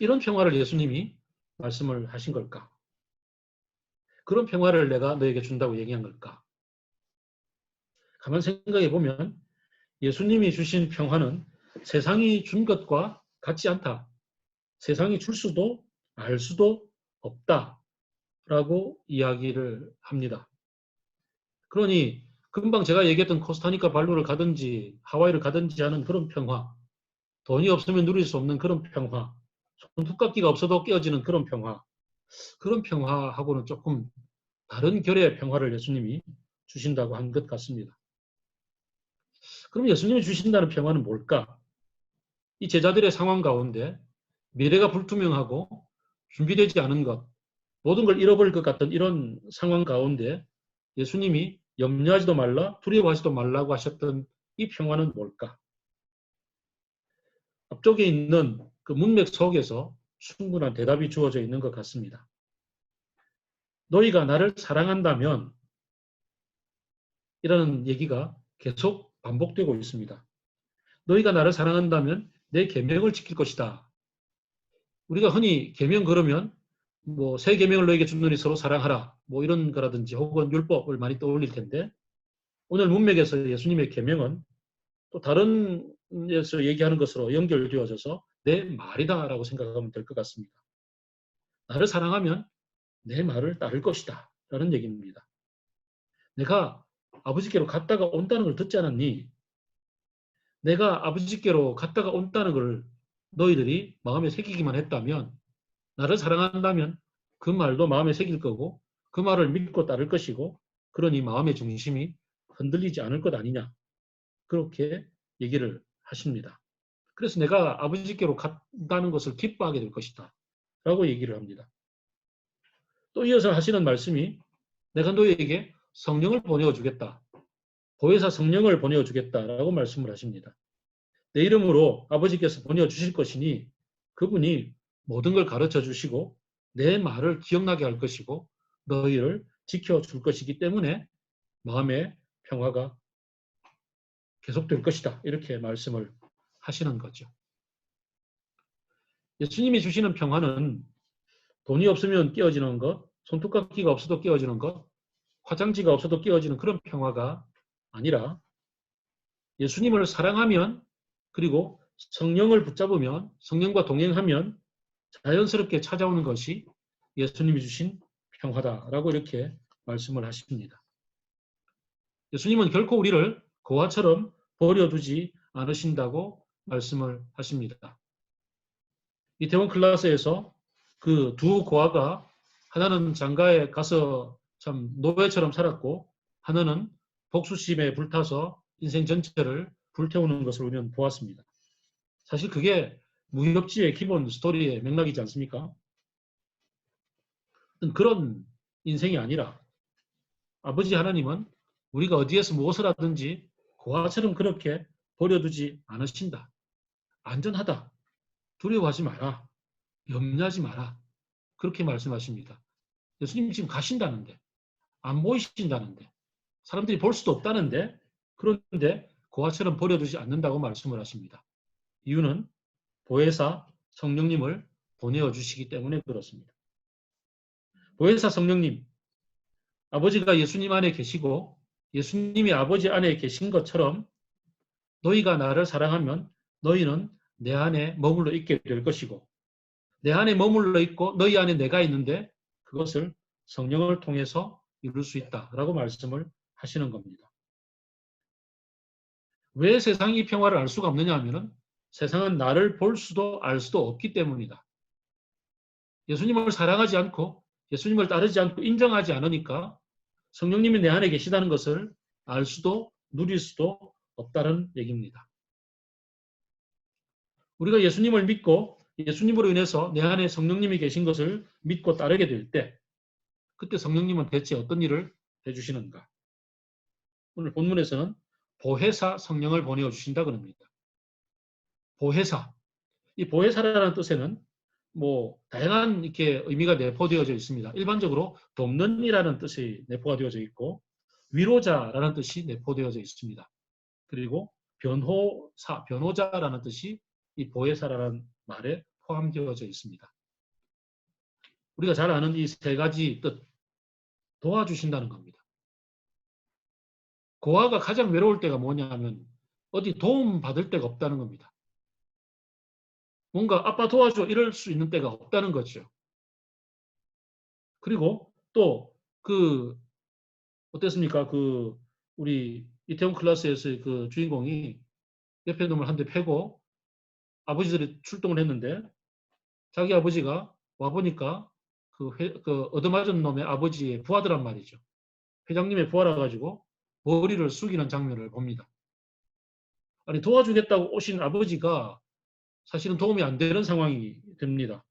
이런 평화를 예수님이 말씀을 하신 걸까? 그런 평화를 내가 너에게 준다고 얘기한 걸까? 가만 생각해 보면 예수님이 주신 평화는 세상이 준 것과 같지 않다. 세상이 줄 수도 알 수도 없다라고 이야기를 합니다. 그러니 금방 제가 얘기했던 코스타리카 발루를 가든지 하와이를 가든지 하는 그런 평화, 돈이 없으면 누릴 수 없는 그런 평화, 손톱깎이가 없어도 깨어지는 그런 평화하고는 조금 다른 결의 평화를 예수님이 주신다고 한 것 같습니다. 그럼 예수님이 주신다는 평화는 뭘까? 이 제자들의 상황 가운데 미래가 불투명하고 준비되지 않은 것, 모든 걸 잃어버릴 것 같은 이런 상황 가운데 예수님이 염려하지도 말라, 두려워하지도 말라고 하셨던 이 평화는 뭘까? 앞쪽에 있는 그 문맥 속에서 충분한 대답이 주어져 있는 것 같습니다. 너희가 나를 사랑한다면 이라는 얘기가 계속 반복되고 있습니다. 너희가 나를 사랑한다면 내 계명을 지킬 것이다. 우리가 흔히 계명 그러면 뭐 새 계명을 너희에게 주노니 서로 사랑하라 뭐 이런 거라든지 혹은 율법을 많이 떠올릴 텐데 오늘 문맥에서 예수님의 계명은 또 다른 데서 얘기하는 것으로 연결되어져서 내 말이다라고 생각하면 될 것 같습니다. 나를 사랑하면 내 말을 따를 것이다 라는 얘기입니다. 내가 아버지께로 갔다가 온다는 걸 듣지 않았니? 내가 아버지께로 갔다가 온다는 걸 너희들이 마음에 새기기만 했다면 나를 사랑한다면 그 말도 마음에 새길 거고 그 말을 믿고 따를 것이고 그러니 마음의 중심이 흔들리지 않을 것 아니냐 그렇게 얘기를 하십니다. 그래서 내가 아버지께로 간다는 것을 기뻐하게 될 것이다 라고 얘기를 합니다. 또 이어서 하시는 말씀이 내가 너희에게 성령을 보내어주겠다. 보혜사 성령을 보내어주겠다라고 말씀을 하십니다. 내 이름으로 아버지께서 보내어주실 것이니 그분이 모든 걸 가르쳐 주시고 내 말을 기억나게 할 것이고 너희를 지켜줄 것이기 때문에 마음의 평화가 계속될 것이다. 이렇게 말씀을 하시는 거죠. 예수님이 주시는 평화는 돈이 없으면 깨어지는 것, 손톱깎이가 없어도 깨어지는 것, 화장지가 없어도 깨어지는 그런 평화가 아니라 예수님을 사랑하면 그리고 성령을 붙잡으면 성령과 동행하면 자연스럽게 찾아오는 것이 예수님이 주신 평화다라고 이렇게 말씀을 하십니다. 예수님은 결코 우리를 고아처럼 버려두지 않으신다고 말씀을 하십니다. 이태원 클라스에서 그 두 고아가 하나는 장가에 가서 참 노예처럼 살았고 하나는 복수심에 불타서 인생 전체를 불태우는 것을 우리는 보았습니다. 사실 그게 무협지의 기본 스토리의 맥락이지 않습니까? 그런 인생이 아니라 아버지 하나님은 우리가 어디에서 무엇을 하든지 고아처럼 그렇게 버려두지 않으신다. 안전하다. 두려워하지 마라. 염려하지 마라. 그렇게 말씀하십니다. 예수님 지금 가신다는데, 안 보이신다는데, 사람들이 볼 수도 없다는데, 그런데 고아처럼 버려두지 않는다고 말씀을 하십니다. 이유는 보혜사 성령님을 보내어 주시기 때문에 그렇습니다. 보혜사 성령님, 아버지가 예수님 안에 계시고 예수님이 아버지 안에 계신 것처럼 너희가 나를 사랑하면 너희는 내 안에 머물러 있게 될 것이고 내 안에 머물러 있고 너희 안에 내가 있는데 그것을 성령을 통해서 이룰 수 있다라고 말씀을 하시는 겁니다. 왜 세상이 평화를 알 수가 없느냐 하면은 세상은 나를 볼 수도 알 수도 없기 때문이다. 예수님을 사랑하지 않고 예수님을 따르지 않고 인정하지 않으니까 성령님이 내 안에 계시다는 것을 알 수도 누릴 수도 없다는 얘기입니다. 우리가 예수님을 믿고 예수님으로 인해서 내 안에 성령님이 계신 것을 믿고 따르게 될 때 그때 성령님은 대체 어떤 일을 해주시는가? 오늘 본문에서는 보혜사 성령을 보내어 주신다 그럽니다. 보혜사. 이 보혜사라는 뜻에는 다양한 이렇게 의미가 내포되어져 있습니다. 일반적으로 돕는 이라는 뜻이 내포가 되어져 있고 위로자라는 뜻이 내포되어져 있습니다. 그리고 변호사, 변호자라는 뜻이 이 보혜사라는 말에 포함되어져 있습니다. 우리가 잘 아는 이 세 가지 뜻, 도와주신다는 겁니다. 고아가 가장 외로울 때가 뭐냐 하면 어디 도움 받을 데가 없다는 겁니다. 뭔가 아빠 도와줘 이럴 수 있는 때가 없다는 거죠. 그리고 또 어땠습니까? 우리 이태원 클라스에서의 그 주인공이 옆에 놈을 한 대 패고 아버지들이 출동을 했는데 자기 아버지가 와보니까 얻어맞은 놈의 아버지의 부하더란 말이죠. 회장님의 부하라 가지고 머리를 숙이는 장면을 봅니다. 아니 도와주겠다고 오신 아버지가 사실은 도움이 안 되는 상황이 됩니다.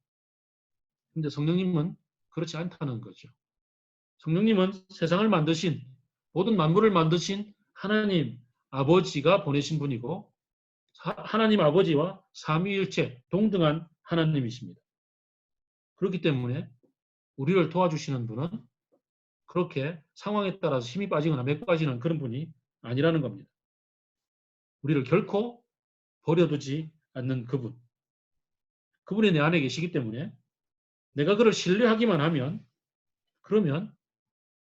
그런데 성령님은 그렇지 않다는 거죠. 성령님은 세상을 만드신 모든 만물을 만드신 하나님 아버지가 보내신 분이고 하나님 아버지와 삼위일체 동등한 하나님이십니다. 그렇기 때문에 우리를 도와주시는 분은 그렇게 상황에 따라서 힘이 빠지거나 맥 빠지는 그런 분이 아니라는 겁니다. 우리를 결코 버려두지 않는 그분. 그분이 내 안에 계시기 때문에 내가 그를 신뢰하기만 하면 그러면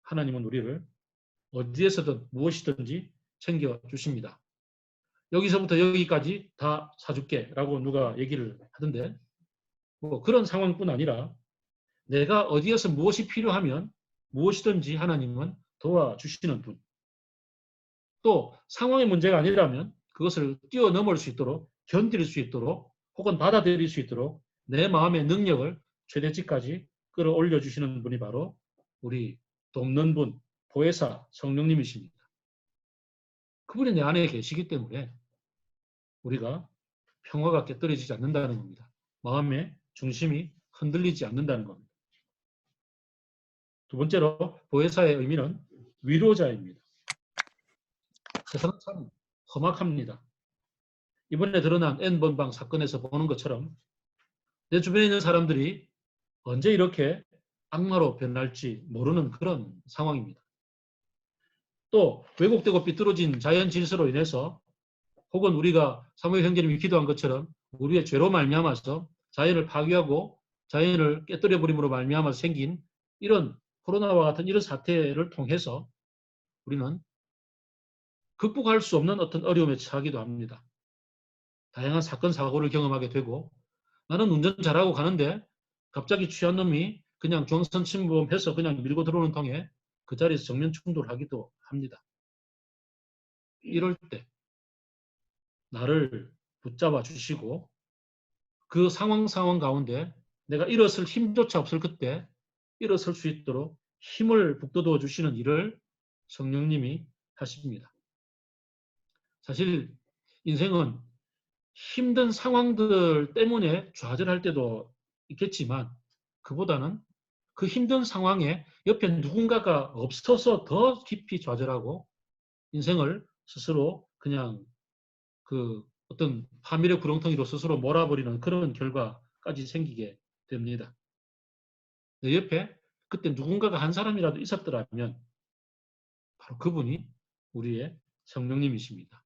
하나님은 우리를 어디에서든 무엇이든지 챙겨주십니다. 여기서부터 여기까지 다 사줄게 라고 누가 얘기를 하던데 그런 상황뿐 아니라 내가 어디에서 무엇이 필요하면 무엇이든지 하나님은 도와주시는 분. 또 상황의 문제가 아니라면 그것을 뛰어넘을 수 있도록 견딜 수 있도록 혹은 받아들일 수 있도록 내 마음의 능력을 최대치까지 끌어올려 주시는 분이 바로 우리 돕는 분, 보혜사 성령님이십니다. 그분이 내 안에 계시기 때문에 우리가 평화가 깨떨어지지 않는다는 겁니다. 마음의 중심이 흔들리지 않는다는 겁니다. 두 번째로 보혜사의 의미는 위로자입니다. 세상은 참 험악합니다. 이번에 드러난 N번방 사건에서 보는 것처럼 내 주변에 있는 사람들이 언제 이렇게 악마로 변할지 모르는 그런 상황입니다. 또 왜곡되고 삐뚤어진 자연 질서로 인해서 혹은 우리가 사무엘 형제님이 기도한 것처럼 우리의 죄로 말미암아서 자연을 파괴하고 자연을 깨뜨려 버림으로 말미암아서 생긴 이런 코로나와 같은 이런 사태를 통해서 우리는 극복할 수 없는 어떤 어려움에 처하기도 합니다. 다양한 사건 사고를 경험하게 되고 나는 운전 잘하고 가는데 갑자기 취한 놈이 그냥 중앙선 침범해서 그냥 밀고 들어오는 통에 그 자리에서 정면 충돌하기도 합니다. 이럴 때 나를 붙잡아 주시고 그 상황 가운데 내가 일어설 힘조차 없을 그때 일어설 수 있도록 힘을 북돋워 주시는 일을 성령님이 하십니다. 사실 인생은 힘든 상황들 때문에 좌절할 때도 있겠지만 그보다는 그 힘든 상황에 옆에 누군가가 없어서 더 깊이 좌절하고 인생을 스스로 그냥 그 어떤 파멸의 구렁텅이로 스스로 몰아버리는 그런 결과까지 생기게 됩니다. 내 옆에 그때 누군가가 한 사람이라도 있었더라면 바로 그분이 우리의 성령님이십니다.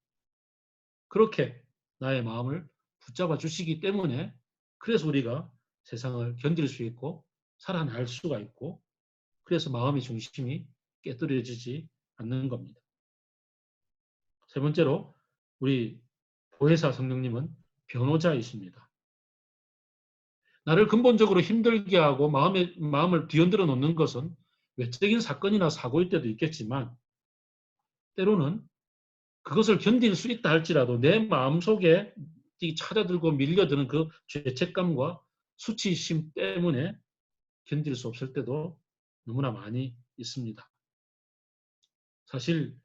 그렇게 나의 마음을 붙잡아 주시기 때문에 그래서 우리가 세상을 견딜 수 있고 살아날 수가 있고 그래서 마음의 중심이 깨뜨려지지 않는 겁니다. 세 번째로 우리 보혜사 성령님은 변호자이십니다. 나를 근본적으로 힘들게 하고 마음을 뒤흔들어 놓는 것은 외적인 사건이나 사고일 때도 있겠지만 때로는 그것을 견딜 수 있다 할지라도 내 마음속에 찾아들고 밀려드는 그 죄책감과 수치심 때문에 견딜 수 없을 때도 너무나 많이 있습니다. 사실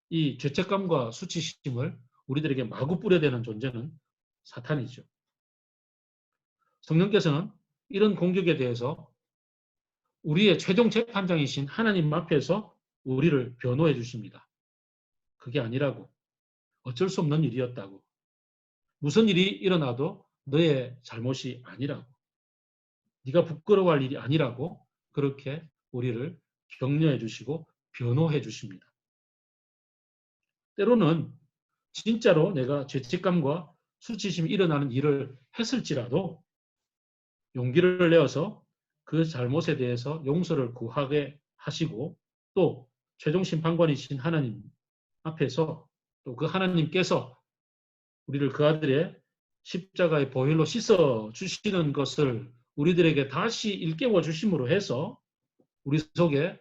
이 죄책감과 수치심을 우리들에게 마구 뿌려대는 존재는 사탄이죠. 성령께서는 이런 공격에 대해서 우리의 최종 재판장이신 하나님 앞에서 우리를 변호해 주십니다. 그게 아니라고. 어쩔 수 없는 일이었다고. 무슨 일이 일어나도 너의 잘못이 아니라고. 네가 부끄러워할 일이 아니라고 그렇게 우리를 격려해 주시고 변호해 주십니다. 때로는 진짜로 내가 죄책감과 수치심이 일어나는 일을 했을지라도 용기를 내어서 그 잘못에 대해서 용서를 구하게 하시고 또 최종 심판관이신 하나님 앞에서 또 그 하나님께서 우리를 그 아들의 십자가의 보혈로 씻어 주시는 것을 우리들에게 다시 일깨워 주심으로 해서 우리 속에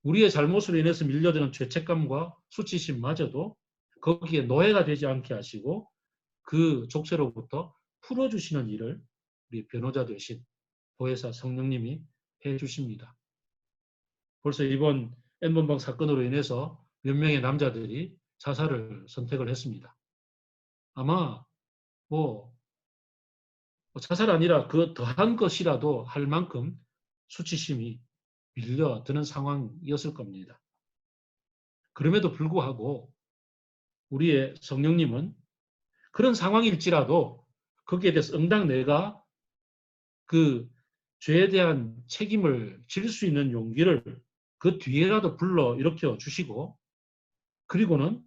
우리의 잘못으로 인해서 밀려드는 죄책감과 수치심마저도 거기에 노예가 되지 않게 하시고 그 족쇄로부터 풀어주시는 일을 우리 변호자 되신 보혜사 성령님이 해주십니다. 벌써 이번 N번방 사건으로 인해서 몇 명의 남자들이 자살을 선택을 했습니다. 아마 자살 아니라 그 더한 것이라도 할 만큼 수치심이 밀려드는 상황이었을 겁니다. 그럼에도 불구하고 우리의 성령님은 그런 상황일지라도 거기에 대해서 응당 내가 그 죄에 대한 책임을 질 수 있는 용기를 그 뒤에라도 불러 일으켜 주시고 그리고는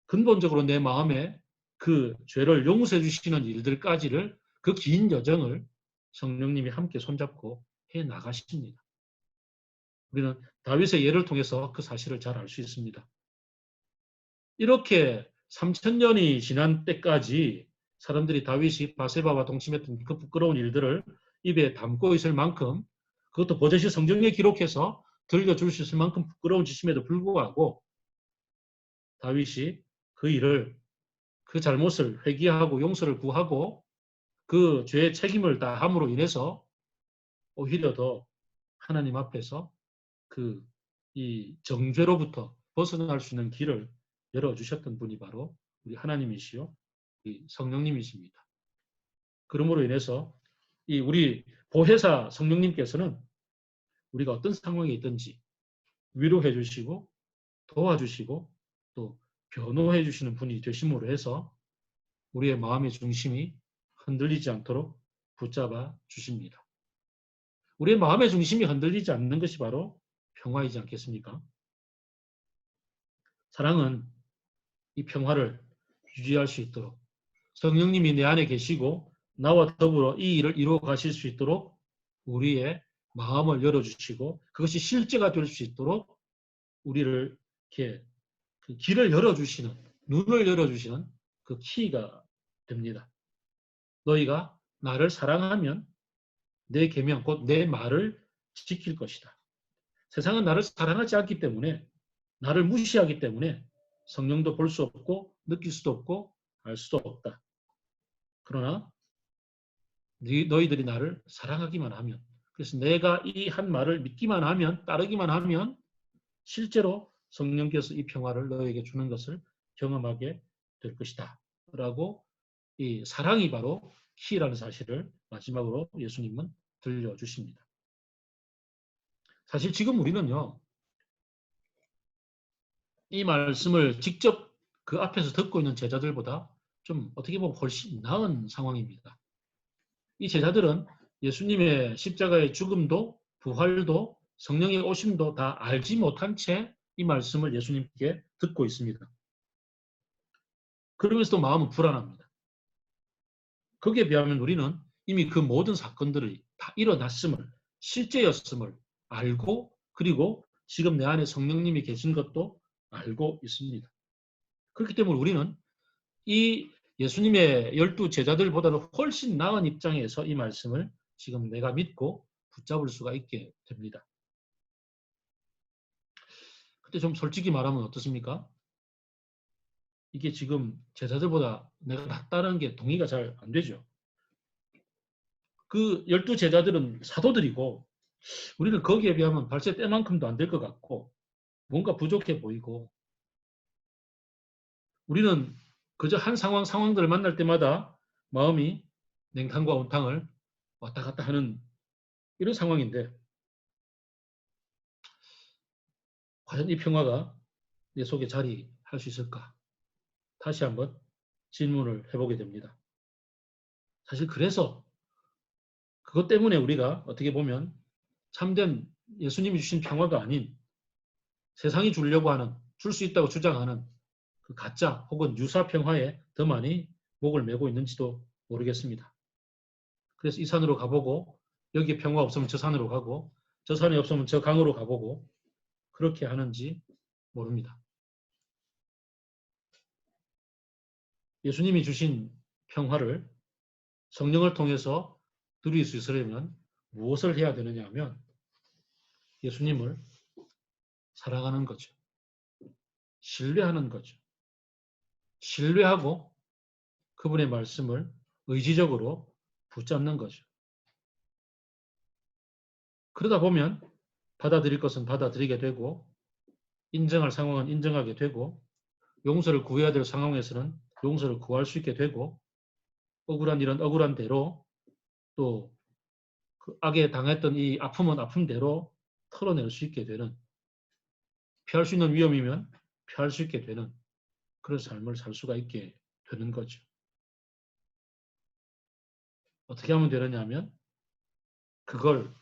근본적으로 내 마음에 그 죄를 용서해 주시는 일들까지를 그 긴 여정을 성령님이 함께 손잡고 해 나가십니다. 우리는 다윗의 예를 통해서 그 사실을 잘 알 수 있습니다. 이렇게 3000년이 지난 때까지 사람들이 다윗이 바세바와 동침했던 그 부끄러운 일들을 입에 담고 있을 만큼 그것도 버젓이 성경에 기록해서 들려줄 수 있을 만큼 부끄러운 짓임에도 불구하고 다윗이 그 일을 그 잘못을 회개하고 용서를 구하고 그 죄의 책임을 다함으로 인해서 오히려 더 하나님 앞에서 이 정죄로부터 벗어날 수 있는 길을 열어주셨던 분이 바로 우리 하나님이시요 우리 성령님이십니다. 그러므로 인해서 이 우리 보혜사 성령님께서는 우리가 어떤 상황에 있든지 위로해 주시고 도와주시고 또 변호해 주시는 분이 되심으로 해서 우리의 마음의 중심이 흔들리지 않도록 붙잡아 주십니다. 우리의 마음의 중심이 흔들리지 않는 것이 바로 평화이지 않겠습니까? 사랑은 이 평화를 유지할 수 있도록 성령님이 내 안에 계시고 나와 더불어 이 일을 이루어 가실 수 있도록 우리의 마음을 열어주시고 그것이 실제가 될 수 있도록 우리를 이렇게 그 길을 열어주시는 눈을 열어주시는 그 키가 됩니다. 너희가 나를 사랑하면 내 계명 곧 내 말을 지킬 것이다. 세상은 나를 사랑하지 않기 때문에, 나를 무시하기 때문에 성령도 볼 수 없고 느낄 수도 없고 알 수도 없다. 그러나 너희들이 나를 사랑하기만 하면, 그래서 내가 이 한 말을 믿기만 하면, 따르기만 하면 실제로 성령께서 이 평화를 너에게 주는 것을 경험하게 될 것이다 라고, 이 사랑이 바로 키라는 사실을 마지막으로 예수님은 들려주십니다. 사실 지금 우리는요, 이 말씀을 직접 그 앞에서 듣고 있는 제자들보다 좀 어떻게 보면 훨씬 나은 상황입니다. 이 제자들은 예수님의 십자가의 죽음도 부활도 성령의 오심도 다 알지 못한 채 이 말씀을 예수님께 듣고 있습니다. 그러면서도 마음은 불안합니다. 거기에 비하면 우리는 이미 그 모든 사건들이 다 일어났음을, 실제였음을 알고, 그리고 지금 내 안에 성령님이 계신 것도 알고 있습니다. 그렇기 때문에 우리는 이 예수님의 12 제자들보다는 훨씬 나은 입장에서 이 말씀을 지금 내가 믿고 붙잡을 수가 있게 됩니다. 근데 좀 솔직히 말하면 어떻습니까? 이게 지금 제자들보다 내가 낫다는 게 동의가 잘 안 되죠. 그 12 제자들은 사도들이고 우리는 거기에 비하면 발세 때만큼도 안 될 것 같고 뭔가 부족해 보이고, 우리는 그저 한 상황들을 만날 때마다 마음이 냉탕과 온탕을 왔다 갔다 하는 이런 상황인데, 과연 이 평화가 내 속에 자리할 수 있을까? 다시 한번 질문을 해보게 됩니다. 사실 그래서 그것 때문에 우리가 어떻게 보면 참된 예수님이 주신 평화가 아닌 세상이 주려고 하는, 줄 수 있다고 주장하는 그 가짜 혹은 유사 평화에 더 많이 목을 메고 있는지도 모르겠습니다. 그래서 이 산으로 가보고 여기에 평화 없으면 저 산으로 가고 저 산이 없으면 저 강으로 가보고 그렇게 하는지 모릅니다. 예수님이 주신 평화를 성령을 통해서 누릴 수 있으려면 무엇을 해야 되느냐 하면 예수님을 사랑하는 거죠. 신뢰하는 거죠. 신뢰하고 그분의 말씀을 의지적으로 붙잡는 거죠. 그러다 보면 받아들일 것은 받아들이게 되고, 인정할 상황은 인정하게 되고, 용서를 구해야 될 상황에서는 용서를 구할 수 있게 되고, 억울한 일은 억울한 대로, 또 그 악에 당했던 이 아픔은 아픔대로 털어낼 수 있게 되는, 피할 수 있는 위험이면 피할 수 있게 되는 그런 삶을 살 수가 있게 되는 거죠. 어떻게 하면 되느냐 하면 그걸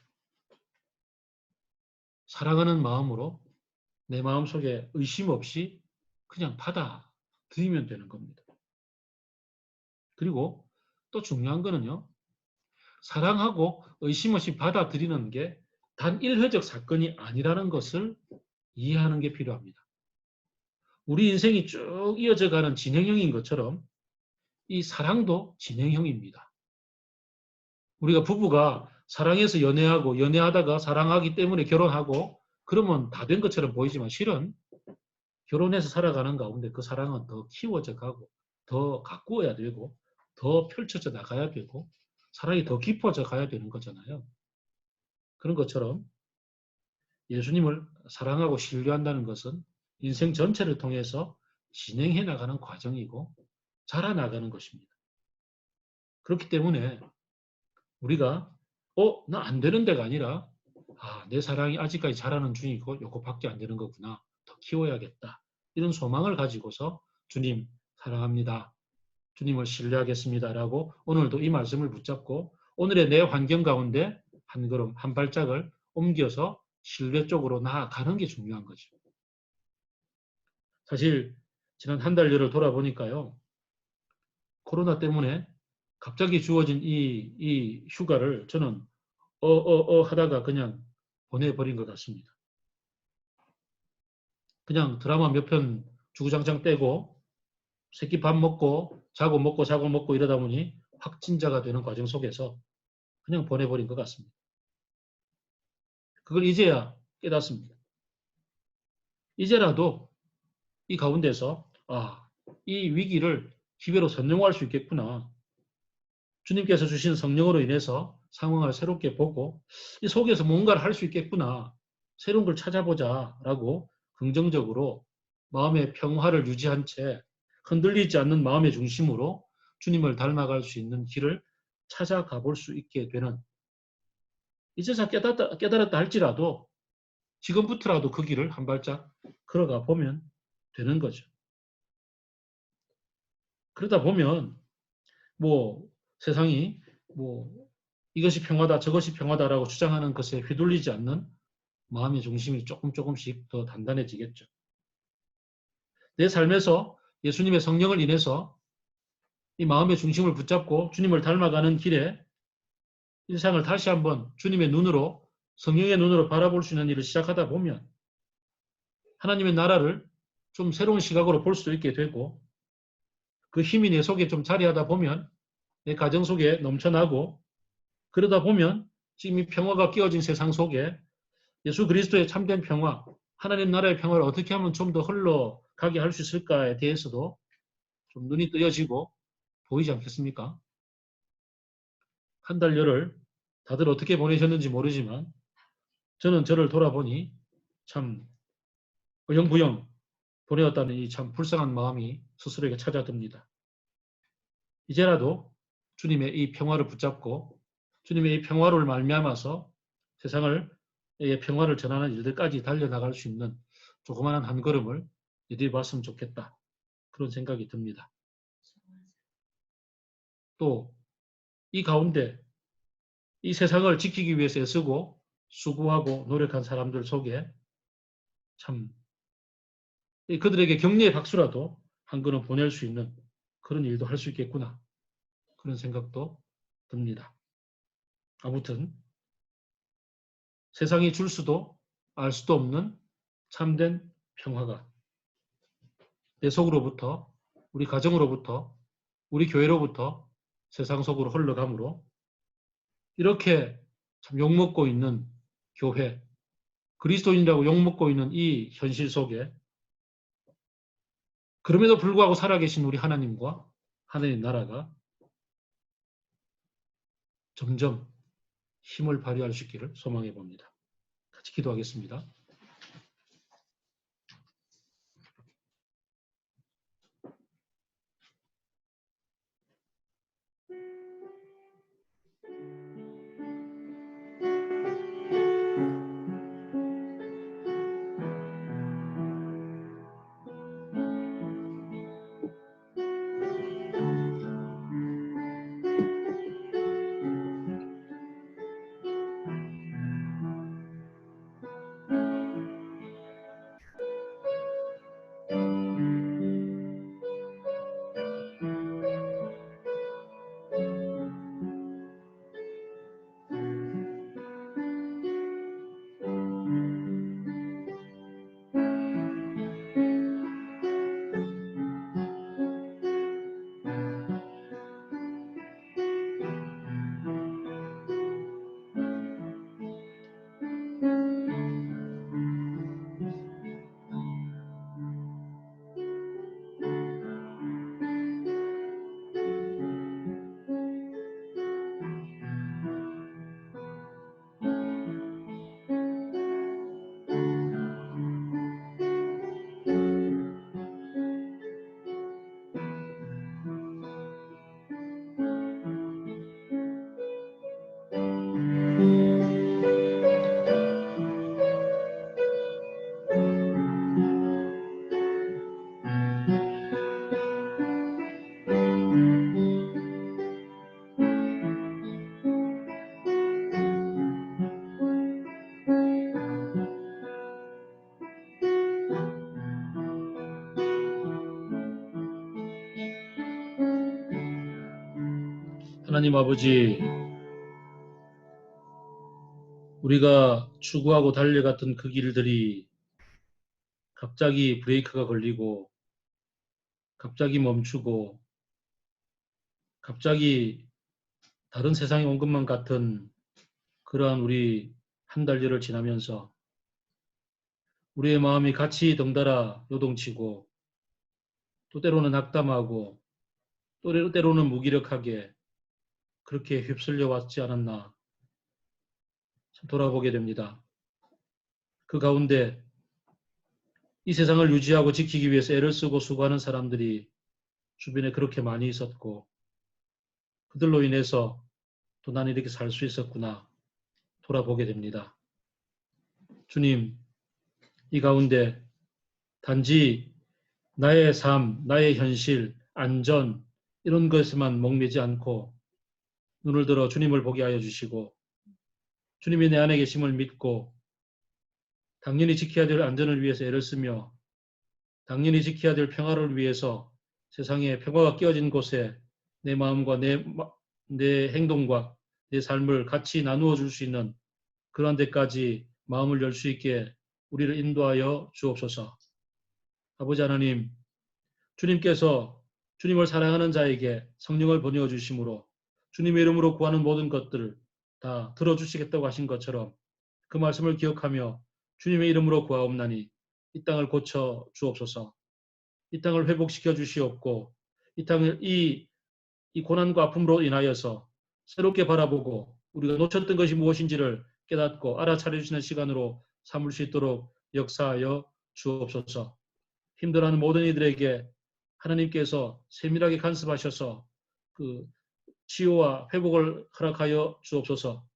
사랑하는 마음으로 내 마음속에 의심 없이 그냥 받아들이면 되는 겁니다. 그리고 또 중요한 거는요, 사랑하고 의심 없이 받아들이는 게 단 일회적 사건이 아니라는 것을 이해하는 게 필요합니다. 우리 인생이 쭉 이어져 가는 진행형인 것처럼 이 사랑도 진행형입니다. 우리가 부부가 사랑해서 연애하고 연애하다가 사랑하기 때문에 결혼하고 그러면 다 된 것처럼 보이지만 실은 결혼해서 살아가는 가운데 그 사랑은 더 키워져 가고 더 가꾸어야 되고 더 펼쳐져 나가야 되고 사랑이 더 깊어져 가야 되는 거잖아요. 그런 것처럼 예수님을 사랑하고 신뢰한다는 것은 인생 전체를 통해서 진행해 나가는 과정이고 자라나가는 것입니다. 그렇기 때문에 우리가 나 안 되는 데가 아니라 내 사랑이 아직까지 자라는 중이고 요거밖에 안 되는 거구나. 더 키워야겠다. 이런 소망을 가지고서 주님 사랑합니다. 주님을 신뢰하겠습니다. 라고 오늘도 이 말씀을 붙잡고 오늘의 내 환경 가운데 한 걸음 한 발짝을 옮겨서 신뢰 쪽으로 나아가는 게 중요한 거죠. 사실 지난 한 달여를 돌아보니까요. 코로나 때문에 갑자기 주어진 이 휴가를 저는 하다가 그냥 보내버린 것 같습니다. 그냥 드라마 몇 편 주구장창 떼고 새끼 밥 먹고 자고 먹고 이러다 보니 확진자가 되는 과정 속에서 그냥 보내버린 것 같습니다. 그걸 이제야 깨닫습니다. 이제라도 이 가운데서 이 위기를 기회로 선용할 수 있겠구나. 주님께서 주신 성령으로 인해서 상황을 새롭게 보고 이 속에서 뭔가를 할 수 있겠구나. 새로운 걸 찾아보자라고 긍정적으로 마음의 평화를 유지한 채 흔들리지 않는 마음의 중심으로 주님을 닮아갈 수 있는 길을 찾아가 볼 수 있게 되는, 이제서 깨달았다 할지라도 지금부터라도 그 길을 한 발짝 걸어가 보면 되는 거죠. 그러다 보면 세상이 이것이 평화다 저것이 평화다라고 주장하는 것에 휘둘리지 않는 마음의 중심이 조금씩 더 단단해지겠죠. 내 삶에서 예수님의 성령을 인해서 이 마음의 중심을 붙잡고 주님을 닮아가는 길에 이 세상을 다시 한번 주님의 눈으로, 성령의 눈으로 바라볼 수 있는 일을 시작하다 보면 하나님의 나라를 좀 새로운 시각으로 볼 수 있게 되고, 그 힘이 내 속에 좀 자리하다 보면 내 가정 속에 넘쳐나고, 그러다 보면 지금 이 평화가 끼어진 세상 속에 예수 그리스도의 참된 평화, 하나님 나라의 평화를 어떻게 하면 좀 더 흘러가게 할 수 있을까에 대해서도 좀 눈이 뜨여지고 보이지 않겠습니까? 한 달 열흘 다들 어떻게 보내셨는지 모르지만 저는 저를 돌아보니 참 어영부영 보내었다는 이 참 불쌍한 마음이 스스로에게 찾아듭니다. 이제라도 주님의 이 평화를 붙잡고 주님의 이 평화를 말미암아서 세상의 평화를 전하는 일들까지 달려나갈 수 있는 조그마한 한 걸음을 내디뎌봤으면 좋겠다. 그런 생각이 듭니다. 또 이 가운데 이 세상을 지키기 위해서 애쓰고 수고하고 노력한 사람들 속에 참 그들에게 격려의 박수라도 한 걸음 보낼 수 있는 그런 일도 할 수 있겠구나. 그런 생각도 듭니다. 아무튼 세상이 줄 수도 알 수도 없는 참된 평화가 내 속으로부터, 우리 가정으로부터, 우리 교회로부터 세상 속으로 흘러가므로 이렇게 참 욕먹고 있는 교회, 그리스도인이라고 욕먹고 있는 이 현실 속에 그럼에도 불구하고 살아계신 우리 하나님과 하나님 나라가 점점 힘을 발휘할 수 있기를 소망해 봅니다. 같이 기도하겠습니다. 하나님 아버지, 우리가 추구하고 달려갔던 그 길들이 갑자기 브레이크가 걸리고 갑자기 멈추고 갑자기 다른 세상에 온 것만 같은 그러한 우리 한 달 열을 지나면서 우리의 마음이 같이 덩달아 요동치고 또 때로는 낙담하고 또 때로는 무기력하게 그렇게 휩쓸려 왔지 않았나 참 돌아보게 됩니다. 그 가운데 이 세상을 유지하고 지키기 위해서 애를 쓰고 수고하는 사람들이 주변에 그렇게 많이 있었고 그들로 인해서 또 나는 이렇게 살 수 있었구나 돌아보게 됩니다. 주님, 이 가운데 단지 나의 삶, 나의 현실, 안전 이런 것에만 목매지 않고 눈을 들어 주님을 보게 하여 주시고 주님이 내 안에 계심을 믿고 당연히 지켜야 될 안전을 위해서 애를 쓰며 당연히 지켜야 될 평화를 위해서 세상에 평화가 끼어진 곳에 내 마음과 내 행동과 내 삶을 같이 나누어 줄 수 있는 그런 데까지 마음을 열 수 있게 우리를 인도하여 주옵소서. 아버지 하나님, 주님께서 주님을 사랑하는 자에게 성령을 보내어 주심으로 주님의 이름으로 구하는 모든 것들을 다 들어주시겠다고 하신 것처럼 그 말씀을 기억하며 주님의 이름으로 구하옵나니 이 땅을 고쳐 주옵소서. 이 땅을 회복시켜 주시옵고 이 땅을 이 고난과 아픔으로 인하여서 새롭게 바라보고 우리가 놓쳤던 것이 무엇인지를 깨닫고 알아차려 주시는 시간으로 삼을 수 있도록 역사하여 주옵소서. 힘들어하는 모든 이들에게 하나님께서 세밀하게 간섭하셔서 그 치유와 회복을 허락하여 주옵소서.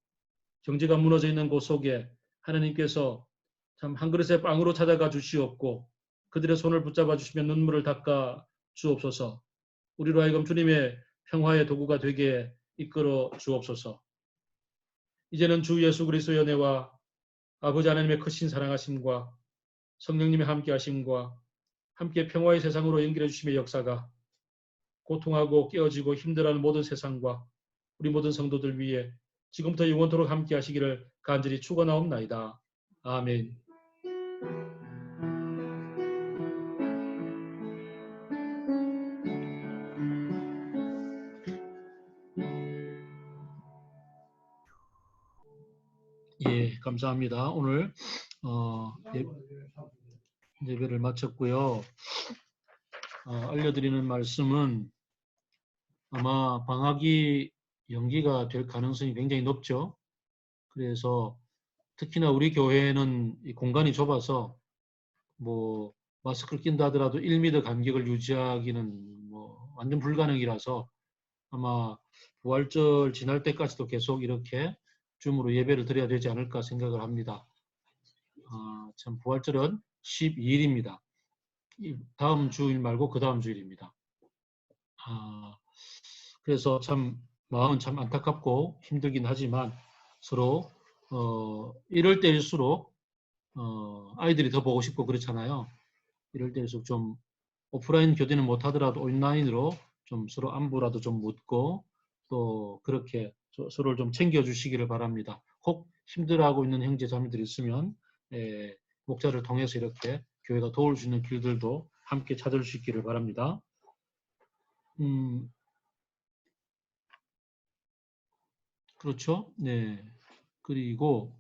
경제가 무너져 있는 곳 속에 하나님께서 참 한 그릇의 빵으로 찾아가 주시옵고 그들의 손을 붙잡아 주시며 눈물을 닦아 주옵소서. 우리로 하여금 주님의 평화의 도구가 되게 이끌어 주옵소서. 이제는 주 예수 그리스도의 은혜와 아버지 하나님의 크신 사랑하심과 성령님의 함께하심과 함께 평화의 세상으로 연결해 주심의 역사가 고통하고 깨어지고 힘들어하는 모든 세상과 우리 모든 성도들 위해 지금부터 영원토록 함께 하시기를 간절히 축원하옵나이다. 아멘. 예, 감사합니다. 오늘 예배를 마쳤고요. 알려드리는 말씀은 아마 방학이 연기가 될 가능성이 굉장히 높죠. 그래서 특히나 우리 교회는 이 공간이 좁아서 뭐 마스크를 낀다 하더라도 1m 간격을 유지하기는 뭐 완전 불가능이라서 아마 부활절 지날 때까지도 계속 이렇게 줌으로 예배를 드려야 되지 않을까 생각을 합니다. 참 부활절은 12일입니다. 다음 주일 말고 그 다음 주일입니다. 그래서 참 마음은 참 안타깝고 힘들긴 하지만 서로 이럴 때일수록 아이들이 더 보고 싶고 그렇잖아요. 이럴 때일수록 좀 오프라인 교대는 못하더라도 온라인으로 좀 서로 안부라도 좀 묻고 또 그렇게 서로를 좀 챙겨주시기를 바랍니다. 혹 힘들어하고 있는 형제 자매들이 있으면 목자를 통해서 이렇게 교회가 도울 수 있는 길들도 함께 찾을 수 있기를 바랍니다. 그렇죠? 네. 그리고